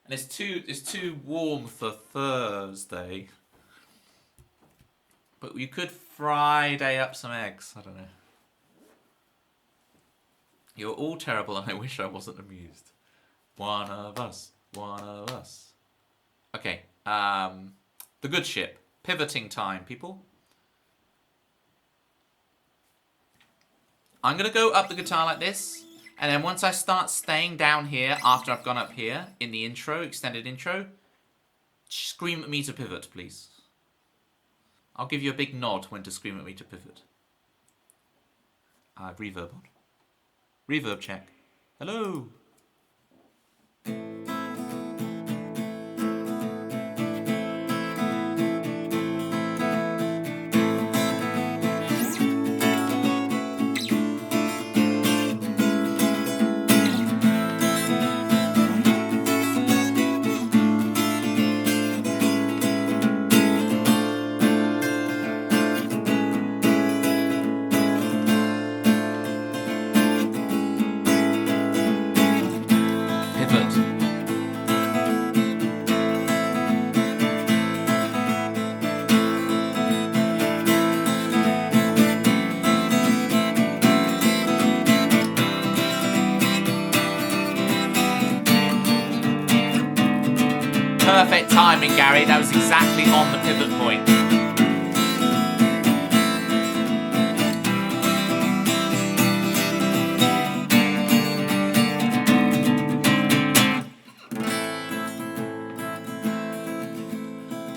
And it's too warm for Thursday. But you could Friday up some eggs. I don't know. You're all terrible and I wish I wasn't amused. One of us. One of us. Okay. The good ship. Pivoting time, people. I'm going to go up the guitar like this. And then once I start staying down here after I've gone up here in the intro, extended intro, scream at me to pivot, please. I'll give you a big nod when to scream at me to pivot. Reverb on. Reverb check. Hello. Perfect timing, Gary. That was exactly on the pivot point.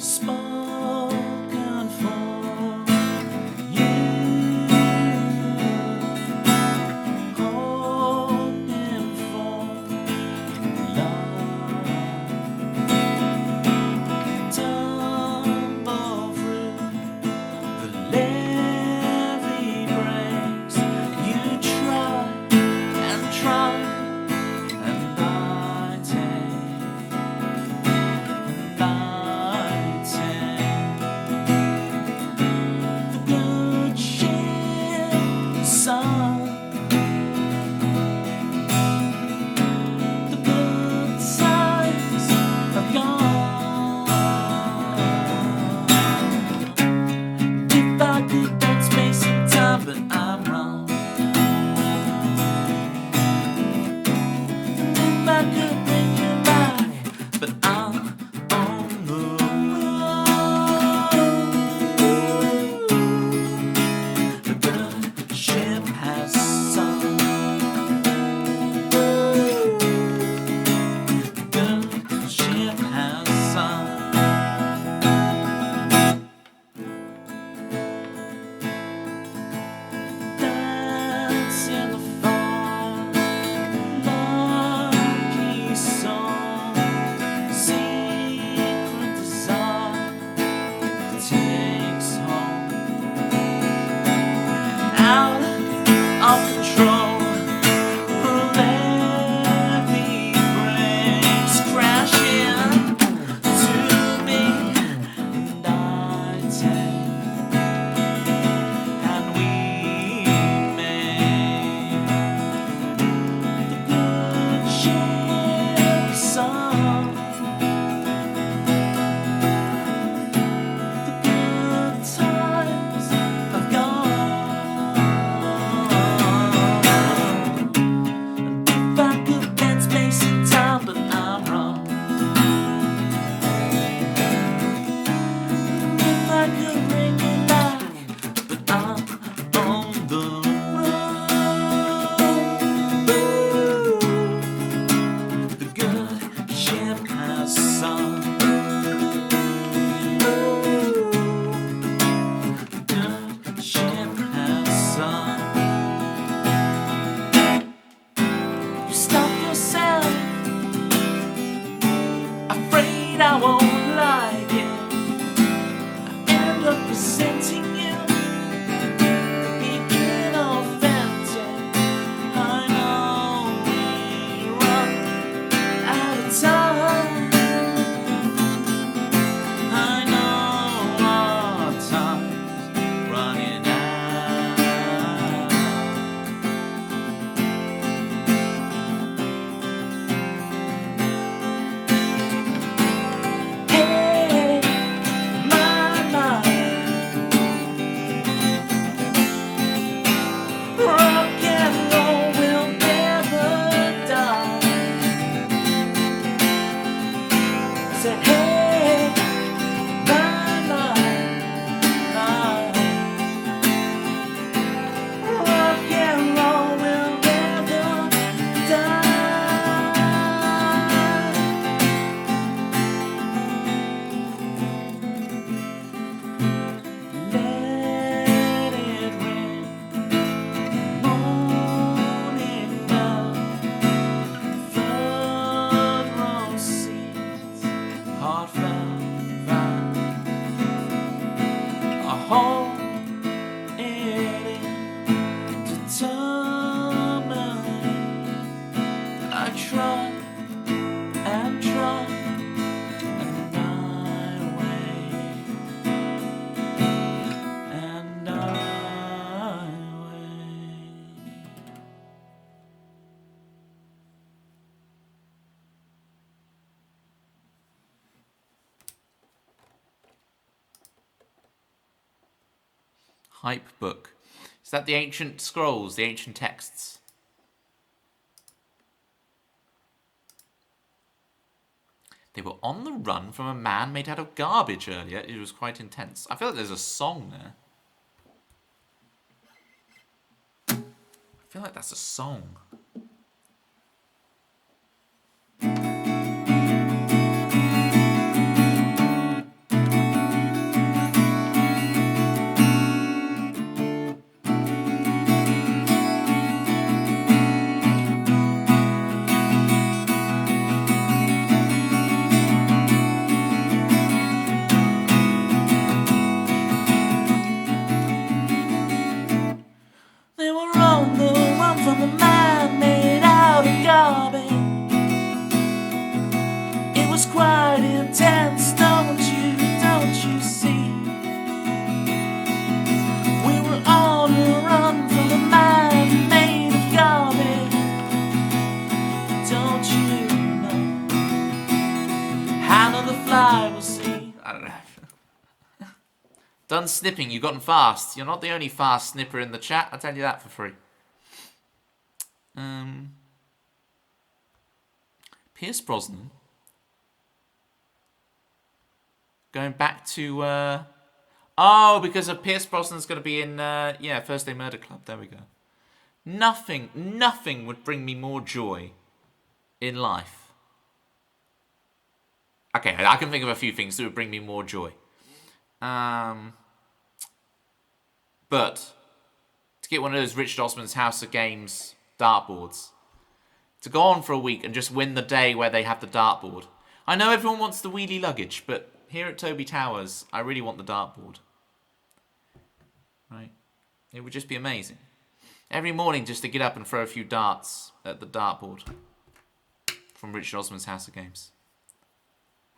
Spoken for you, hoping for love. Tumble hold it in, determined. I try and try, and I wait, and I wait. Hype book. Is that the ancient scrolls, the ancient texts? They were on the run from a man made out of garbage earlier. It was quite intense. I feel like there's a song there. I feel like that's a song. They were on the run from a man made out of garbage. It was quite intense, don't you see? We were on a run from a man made of garbage. Don't you know? Hannah the fly will see. I don't know. Done snipping, you've gotten fast. You're not the only fast snipper in the chat, I'll tell you that for free. Pierce Brosnan. Going back to... oh, because of Pierce Brosnan's going to be in, First Day Murder Club. There we go. Nothing would bring me more joy in life. Okay, I can think of a few things that would bring me more joy. But to get one of those Richard Osman's House of Games dartboards, to go on for a week and just win the day where they have the dartboard. I know everyone wants the wheelie luggage, but here at Toby Towers, I really want the dartboard. Right? It would just be amazing. Every morning just to get up and throw a few darts at the dartboard from Richard Osman's House of Games.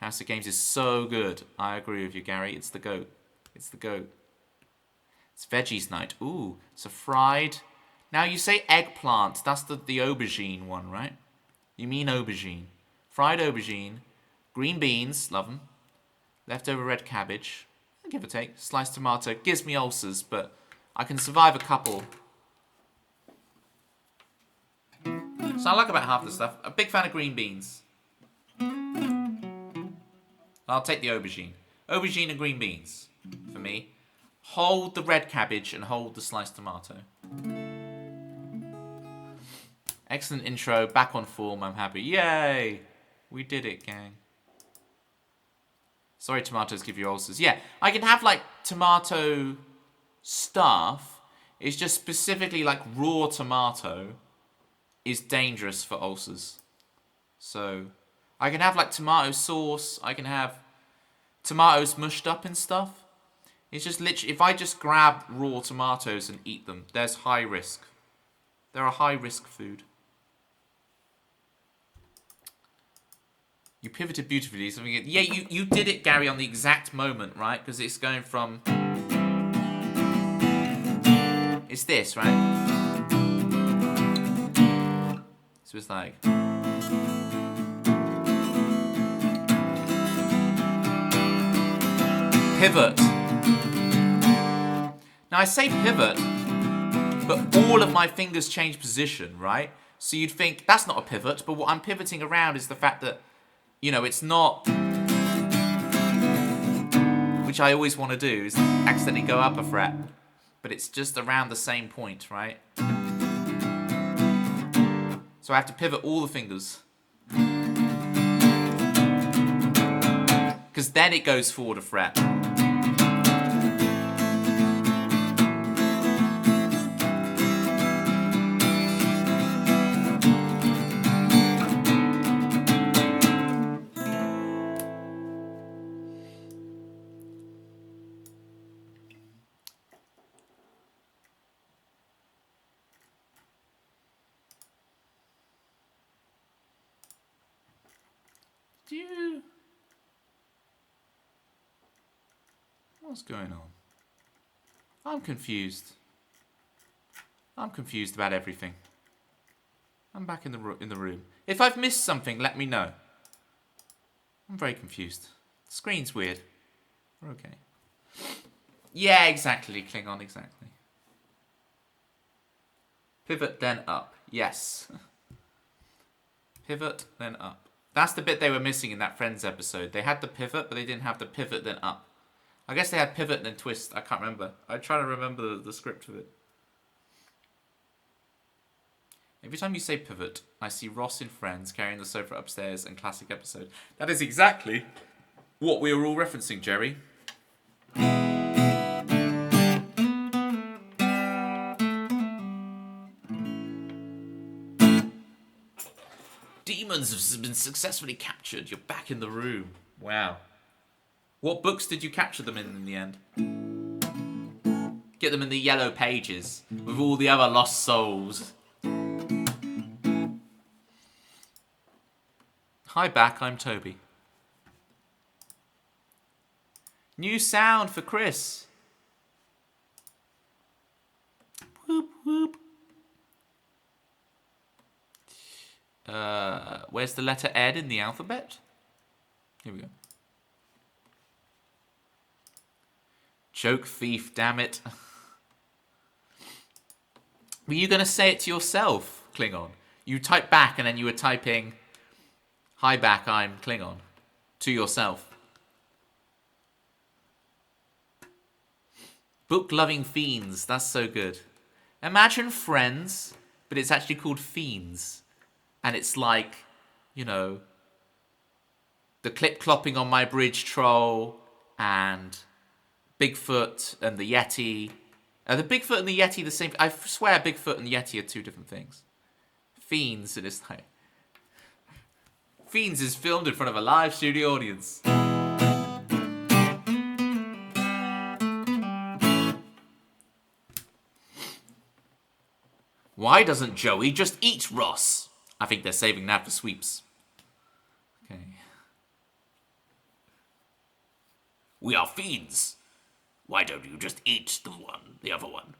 House of Games is so good. I agree with you, Gary. It's the GOAT. It's the GOAT. It's veggies night. Ooh, it's a fried... Now, you say eggplant. That's the aubergine one, right? You mean aubergine. Fried aubergine. Green beans. Love them. Leftover red cabbage. Give or take. Sliced tomato. Gives me ulcers, but I can survive a couple. So I like about half the stuff. A big fan of green beans. I'll take the aubergine. Aubergine and green beans for me. Hold the red cabbage and hold the sliced tomato. Excellent intro. Back on form. I'm happy. Yay! We did it, gang. Sorry, tomatoes give you ulcers. Yeah, I can have like tomato stuff. It's just specifically like raw tomato is dangerous for ulcers. So I can have like tomato sauce. I can have tomatoes mushed up and stuff. It's just literally, if I just grab raw tomatoes and eat them, there's high risk. They're a high risk food. You pivoted beautifully. Yeah, you did it, Gary, on the exact moment, right? Because it's going from... It's this, right? So it's like... Pivot. Now, I say pivot, but all of my fingers change position, right? So you'd think, that's not a pivot, but what I'm pivoting around is the fact that, you know, it's not... Which I always want to do, is accidentally go up a fret. But it's just around the same point, right? So I have to pivot all the fingers. Because then it goes forward a fret. Do you... What's going on? I'm confused. I'm confused about everything. I'm back in the room. If I've missed something, let me know. I'm very confused. The screen's weird. We're okay. Yeah, exactly, Klingon, exactly. Pivot, then up. Yes. Pivot, then up. That's the bit they were missing in that Friends episode. They had the pivot, but they didn't have the pivot, then up. I guess they had pivot, then twist. I can't remember. I'm trying to remember the script of it. Every time you say pivot, I see Ross in Friends carrying the sofa upstairs and classic episode. That is exactly what we were all referencing, Jerry. Demons have been successfully captured. You're back in the room. Wow. What books did you capture them in the end? Get them in the yellow pages with all the other lost souls. Hi back, I'm Toby. New sound for Chris. Whoop whoop. Where's the letter Ed in the alphabet? Here we go. Joke thief, damn it. Were you going to say it to yourself, Klingon? You type back and then you were typing, hi back, I'm Klingon, to yourself. Book-loving fiends, that's so good. Imagine Friends, but it's actually called Fiends. And it's like, you know, the clip-clopping on my bridge troll and Bigfoot and the Yeti. Are the Bigfoot and the Yeti the same? I swear Bigfoot and the Yeti are two different things. Fiends, it is like... Fiends is filmed in front of a live studio audience. Why doesn't Joey just eat Ross? I think they're saving that for sweeps. Okay. We are fiends. Why don't you just eat the other one?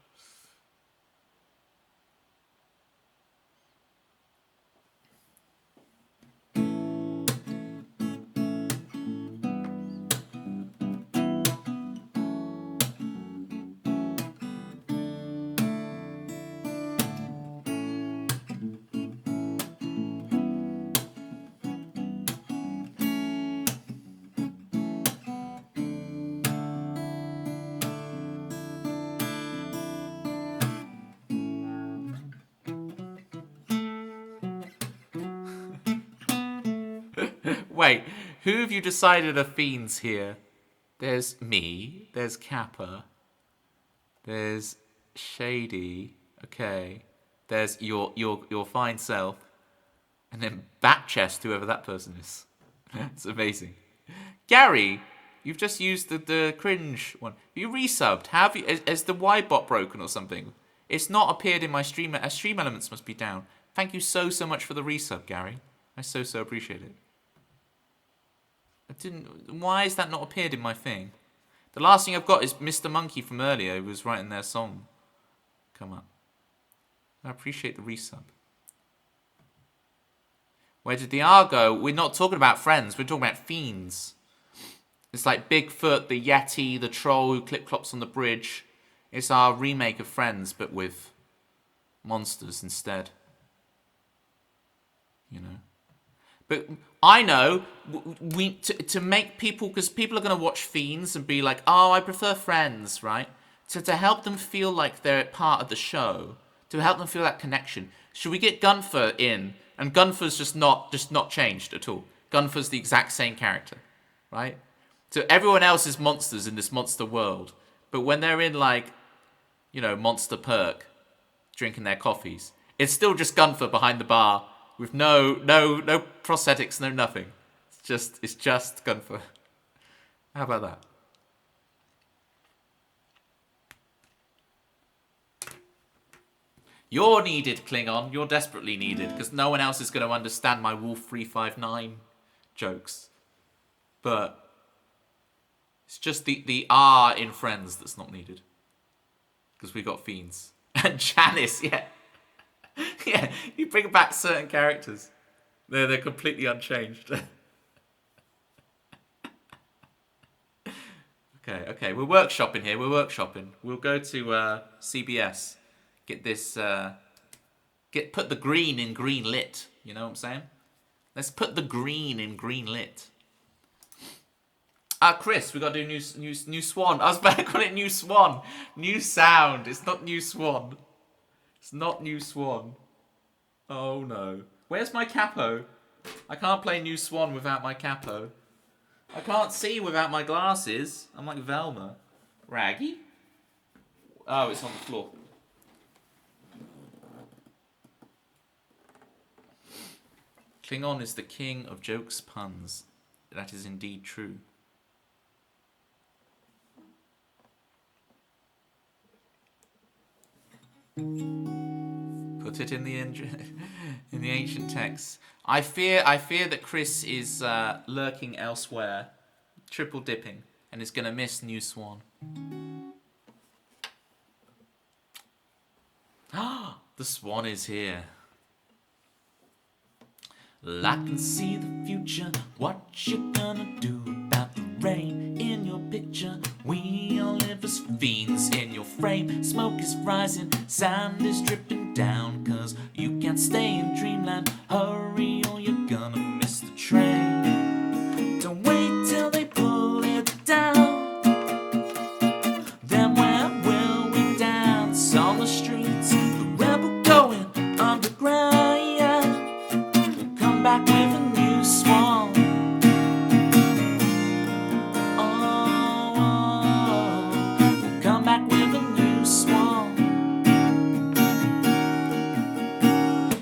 Wait, who have you decided are fiends here? There's me, there's Kappa, there's Shady, okay, there's your fine self, and then Batchest, whoever that person is. It's amazing. Gary, you've just used the cringe one. You resubbed. Have you? Is the Y bot broken or something? It's not appeared in my stream. Stream elements must be down. Thank you so much for the resub, Gary. I so appreciate it. Why has that not appeared in my thing? The last thing I've got is Mr. Monkey from earlier who was writing their song come up. I appreciate the resub. Where did the R go? We're not talking about Friends. We're talking about fiends. It's like Bigfoot, the Yeti, the troll who clip-clops on the bridge. It's our remake of Friends, but with monsters instead. You know. But I know to make people, because people are going to watch Fiends and be like, oh, I prefer Friends, right? So to help them feel like they're part of the show, to help them feel that connection, should we get Gunther in? And Gunther's just not changed at all. Gunther's the exact same character, right? So everyone else is monsters in this monster world. But when they're in, like, you know, Monster Perk, drinking their coffees, it's still just Gunther behind the bar with no prosthetics, no nothing. It's just Gunther. How about that? You're needed, Klingon. You're desperately needed, because no one else is going to understand my Wolf 359 jokes. But it's just the R in Friends that's not needed. Because we got Fiends. And Janice, yeah. Yeah, you bring back certain characters. They're completely unchanged. Okay, we're workshopping here. We're workshopping. We'll go to CBS. Get this. Put the green in green lit. You know what I'm saying? Let's put the green in green lit. Chris, we got to do new Swan. I was about to call it New Swan. New sound. It's not New Swan. It's not New Swan. Oh no. Where's my capo? I can't play New Swan without my capo. I can't see without my glasses. I'm like Velma. Raggy? Oh, it's on the floor. Klingon is the king of jokes, puns. That is indeed true. Put it in the in the ancient texts. I fear that Chris is lurking elsewhere, triple dipping, and is gonna miss New Swan. The Swan is here. Well, I can see the future. What you gonna do about the rain in your picture? We all live as fiends in your frame. Smoke is rising, sand is dripping down. Cause you can't stay in dreamland. Hurry or you're gonna miss the train. Don't wait till they pull it down. Then where will we dance on the streets? The rebel going underground. Back with a new swan. We'll come back with a new swan.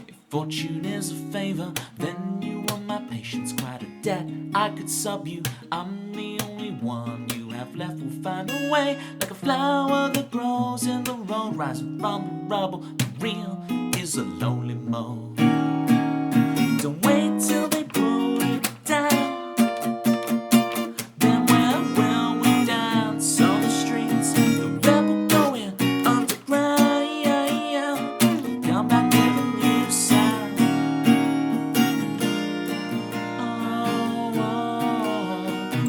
If fortune is a favor, then you owe my patience quite a debt. I could sub you, I'm the only one you have left. We'll find a way, like a flower that grows in the road, rising from the rubble. The real is a lonely mode. Don't wait till they pull it down. Then where will we dance on the streets? The rebel going underground. Come back with a new sound.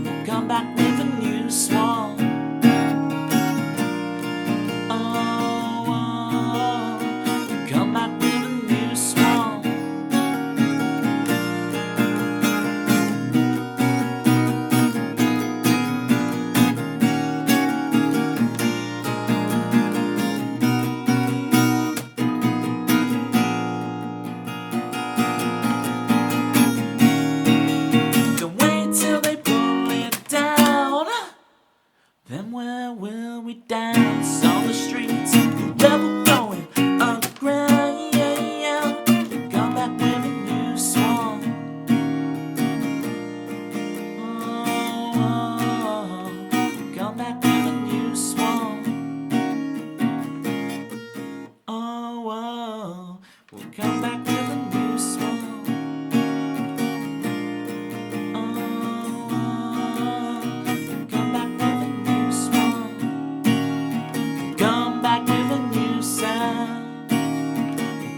We'll come back with a new swan. Come back with a new swan. Then where will we dance on the streets? The rebel going underground. Come back with a new swan. Come back with a new swan. We'll come back with a new swan.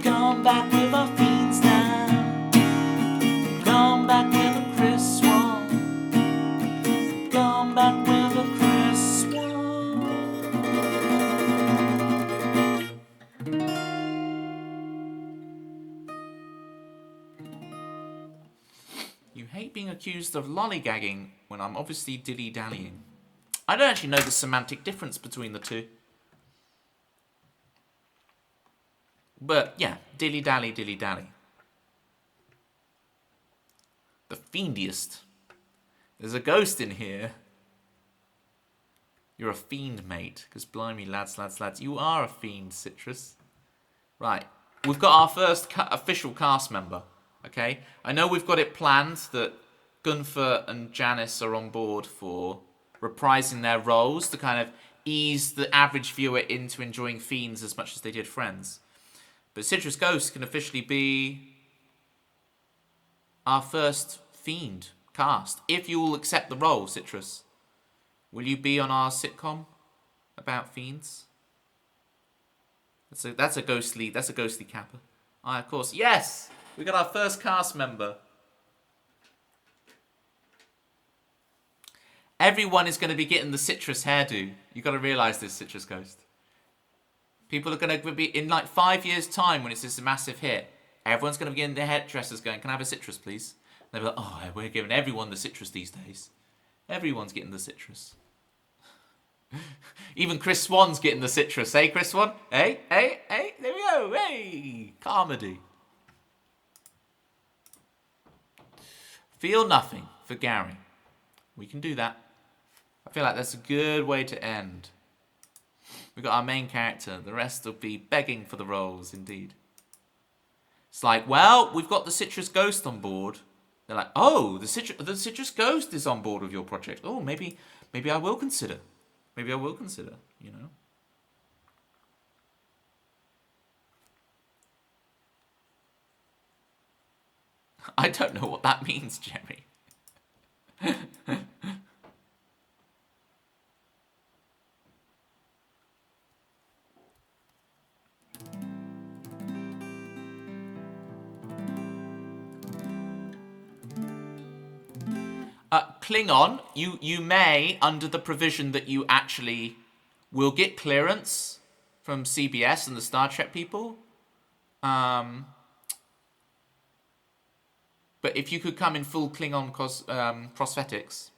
Come back with our fiends now. Come back with a Chris Swan. Come back with a Chris Swan. You hate being accused of lollygagging when I'm obviously dilly-dallying. I don't actually know the semantic difference between the two. But, yeah, dilly-dally, dilly-dally. The fiendiest. There's a ghost in here. You're a fiend, mate. Because blimey, lads. You are a fiend, Citrus. Right. We've got our first official cast member. Okay? I know we've got it planned that Gunther and Janice are on board for reprising their roles to kind of ease the average viewer into enjoying Fiends as much as they did Friends. But Citrus Ghost can officially be our first fiend cast. If you will accept the role, Citrus, will you be on our sitcom about fiends? That's a ghostly capper. Of course. Yes! We got our first cast member. Everyone is going to be getting the Citrus hairdo. You got to realise this, Citrus Ghost. People are going to be, in like 5 years' time, when it's this massive hit, everyone's going to be getting their hairdressers going, can I have a Citrus, please? And they'll be like, oh, we're giving everyone the Citrus these days. Everyone's getting the Citrus. Even Chris Swan's getting the Citrus. Hey, Chris Swan? Hey, there we go. Hey, comedy. Feel nothing for Gary. We can do that. I feel like that's a good way to end. We've got our main character. The rest will be begging for the roles, indeed. It's like, well, we've got the Citrus Ghost on board. They're like, oh, the Citrus Ghost is on board with your project. Oh, maybe I will consider. Maybe I will consider, you know. I don't know what that means, Jerry. Klingon, you may, under the provision that you actually will get clearance from CBS and the Star Trek people. But if you could come in full Klingon prosthetics,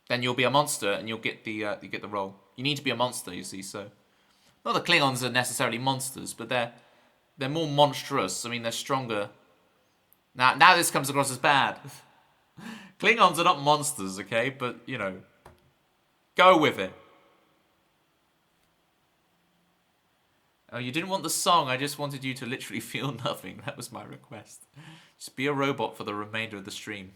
then you'll be a monster and you'll get the role. You need to be a monster, you see. So, not that Klingons are necessarily monsters, but they're more monstrous. I mean, they're stronger. Now this comes across as bad. Klingons are not monsters, okay? But, you know, go with it. Oh, you didn't want the song. I just wanted you to literally feel nothing. That was my request. Just be a robot for the remainder of the stream.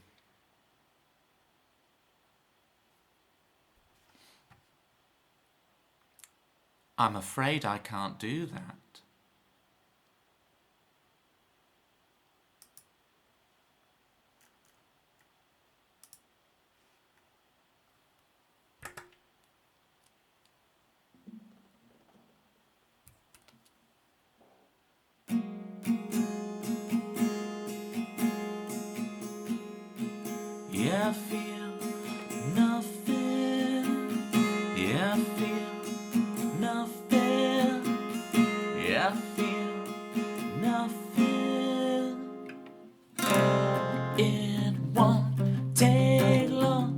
I'm afraid I can't do that. Yeah, I feel nothing. Yeah, I feel nothing. Yeah, I feel nothing. It won't take long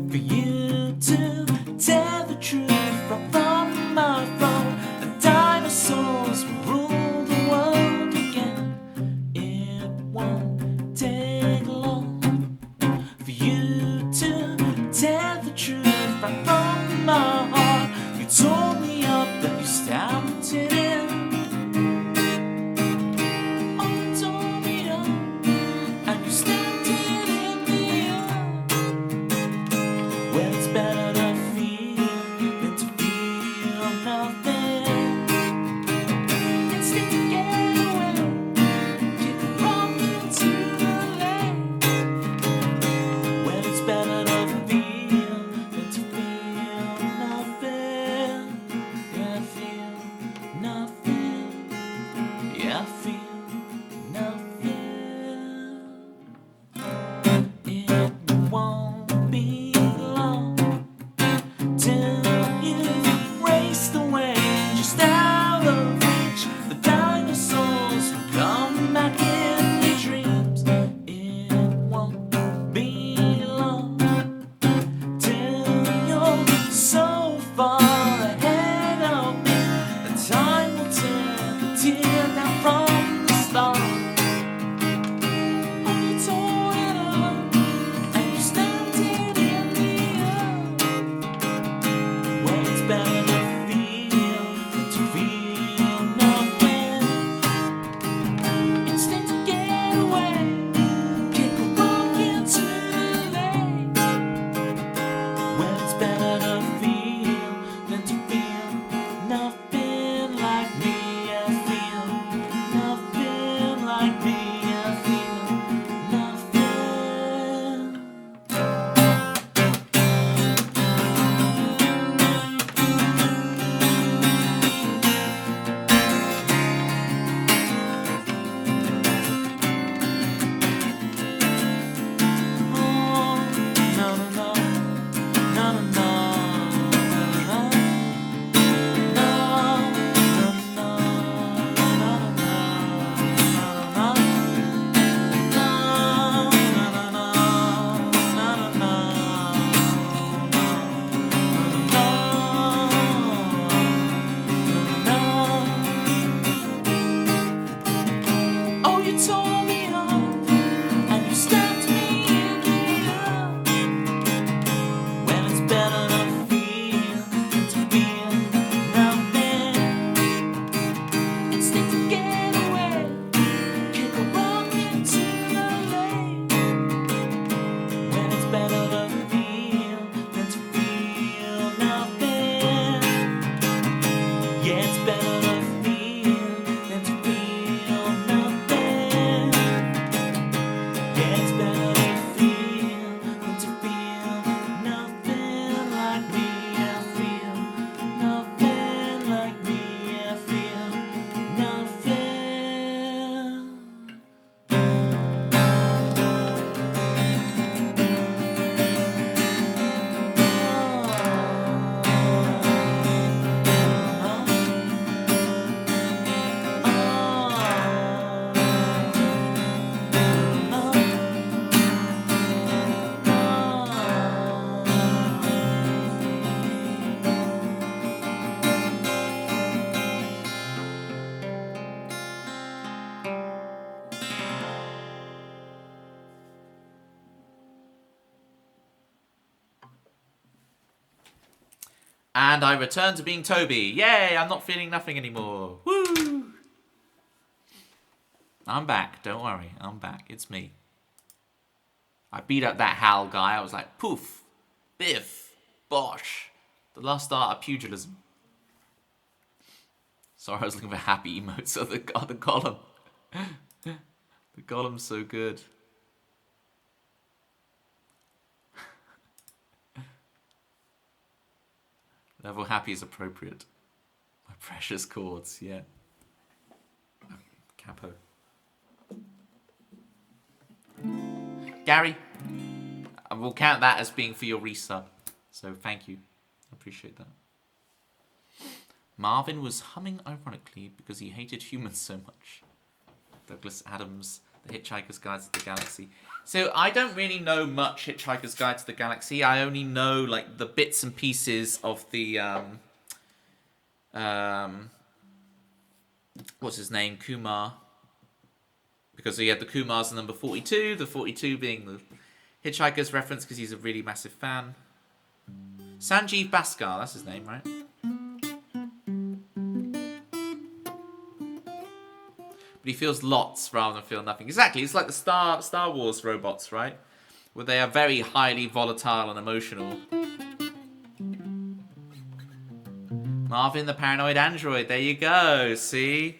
for you to tell the truth right from my phone. The dinosaurs will rule the world again. It won't take long for you to tell the truth right from my heart. You tore me up, then you stabbed it in. Oh, you tore me up, and you stabbed it in the eye. Well, it's better to feel than to feel nothing. Instead to get away, you can run into the lake. Well, it's better to feel than to feel nothing. Yeah, I feel nothing. Yeah, I feel nothing. It won't be long till you've raced away, just out of reach. The dinosaurs better to feel than to feel nothing. Yeah, it's better to feel than to feel nothing like me. I feel nothing like me. I feel nothing. And I return to being Toby. Yay, I'm not feeling nothing anymore. Woo! I'm back. Don't worry. I'm back. It's me. I beat up that Hal guy. I was like, poof, biff, bosh. The last art of pugilism. Sorry, I was looking for happy emotes of the golem. The golem's so good. Level happy is appropriate. My precious chords, yeah. Capo. Gary, I will count that as being for your resub. So thank you. I appreciate that. Marvin was humming ironically because he hated humans so much. Douglas Adams, The Hitchhiker's Guide to the Galaxy. So I don't really know much Hitchhiker's Guide to the Galaxy. I only know like the bits and pieces of the what's his name? Kumar. Because he had the Kumars in number 42, the 42 being the Hitchhiker's reference because he's a really massive fan. Sanjeev Bhaskar, that's his name, right? But he feels lots rather than feel nothing. Exactly, it's like the Star Wars robots, right? Where they are very highly volatile and emotional. Marvin the Paranoid Android, there you go, see?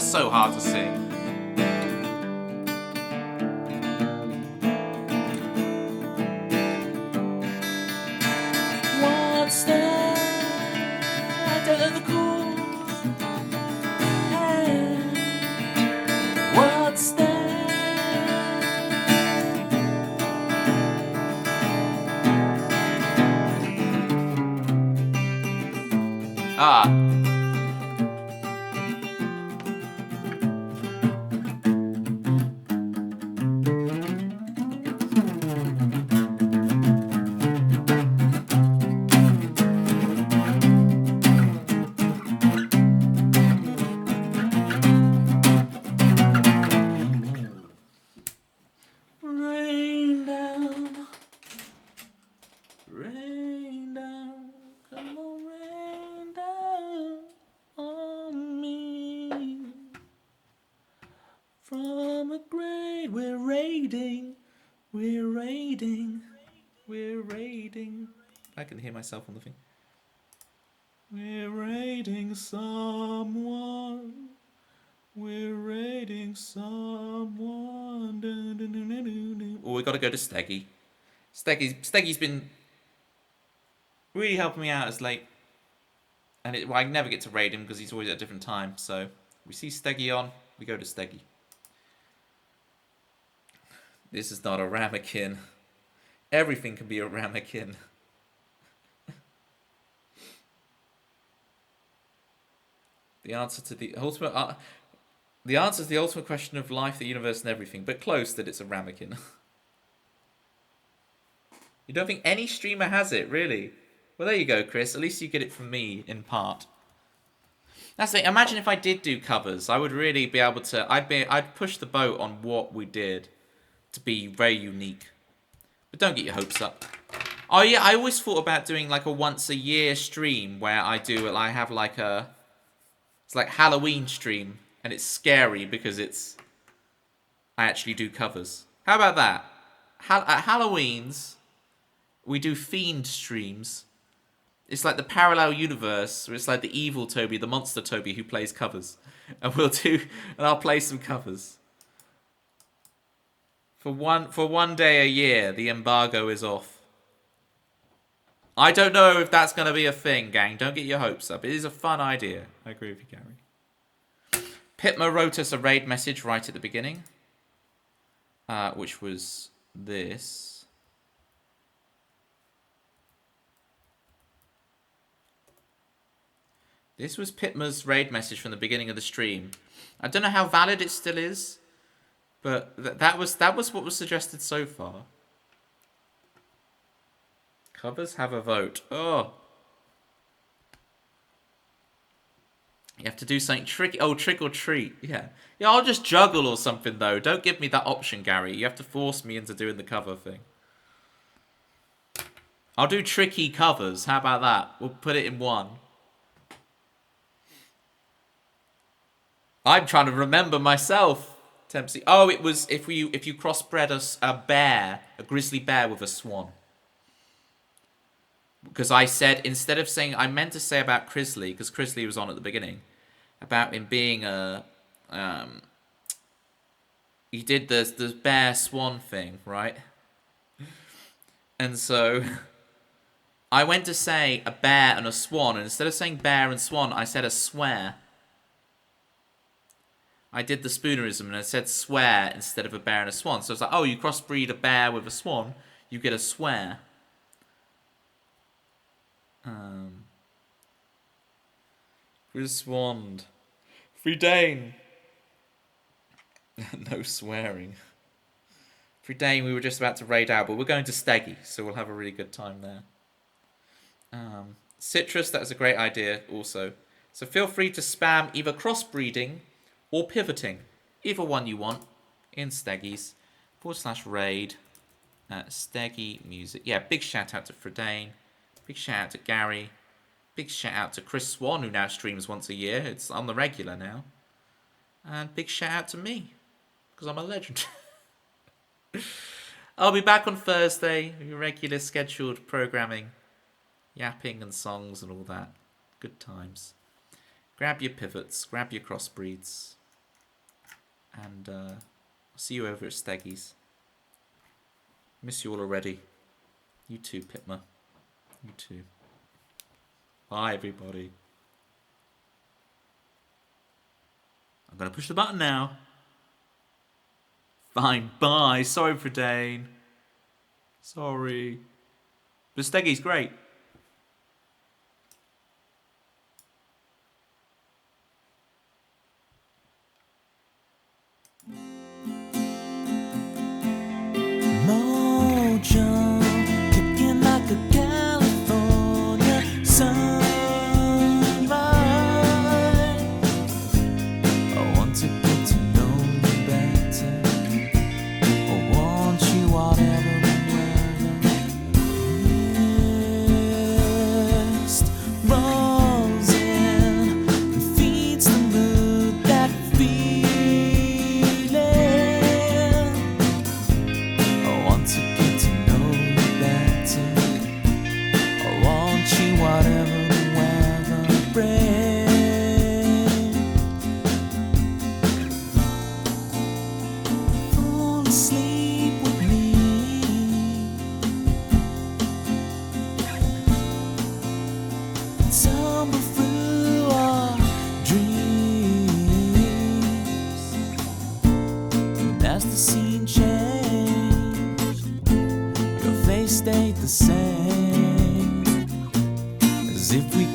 So hard to sing. What's that? I don't know the chords. Hey, what's that? Ah. I can hear myself on the thing. We're raiding someone. We're raiding someone. Oh, we got to go to Steggy. Steggy's been really helping me out as late. And I never get to raid him because he's always at a different time. So we see Steggy on, we go to Steggy. This is not a ramekin. Everything can be a ramekin. The answer to the ultimate question of life, the universe, and everything, but close that it's a ramekin. You don't think any streamer has it, really? Well, there you go, Chris. At least you get it from me in part. That's it. Imagine if I did do covers, I would really be able to. I'd push the boat on what we did to be very unique. But don't get your hopes up. Oh yeah, I always thought about doing like a once a year stream where I have like it's like Halloween stream, and it's scary because I actually do covers. How about that? At Halloween's, we do themed streams. It's like the parallel universe where it's like the evil Toby, the monster Toby who plays covers. And I'll play some covers. For one day a year, the embargo is off. I don't know if that's going to be a thing, gang. Don't get your hopes up. It is a fun idea. I agree with you, Gary. Pitma wrote us a raid message right at the beginning. Which was this. This was Pitma's raid message from the beginning of the stream. I don't know how valid it still is, but that was what was suggested so far. Covers have a vote. Oh. You have to do something tricky. Oh, trick or treat. Yeah. Yeah, I'll just juggle or something, though. Don't give me that option, Gary. You have to force me into doing the cover thing. I'll do tricky covers. How about that? We'll put it in one. I'm trying to remember myself. Tempsy. Oh, it was if you crossbred a grizzly bear with a swan. Because I said, instead of saying, I meant to say about Crisley, because Crisley was on at the beginning, about him being he did the bear swan thing, right? And so I went to say a bear and a swan, and instead of saying bear and swan, I said a swear. I did the spoonerism, and I said swear instead of a bear and a swan. So it's like, oh, you crossbreed a bear with a swan, you get a swear. Griswand. Fridane. No swearing. Fridane, we were just about to raid out, but we're going to Steggy, so we'll have a really good time there. Citrus, that was a great idea also. So feel free to spam either crossbreeding or pivoting. Either one you want in Steggy's. /raid Steggy music. Yeah, big shout out to Fridane. Big shout out to Gary. Big shout out to Chris Swan, who now streams once a year. It's on the regular now. And big shout out to me, because I'm a legend. I'll be back on Thursday with your regular scheduled programming. Yapping and songs and all that. Good times. Grab your pivots, grab your crossbreeds. And I'll see you over at Steggy's. Miss you all already. You too, Pitma. You too. Bye, everybody. I'm going to push the button now. Fine, bye. Sorry for Dane. Sorry. But Steggy's great. Mojo, kicking like a California sunrise. I want to get to know you better. I want you whatever and wherever. Mist rolls in and feeds the mood that feeling. I want to get to know you better. I want you whatever the weather brings. Fall asleep with me. Tumble through our dreams. And as the scene changed, your face stayed the same, as if we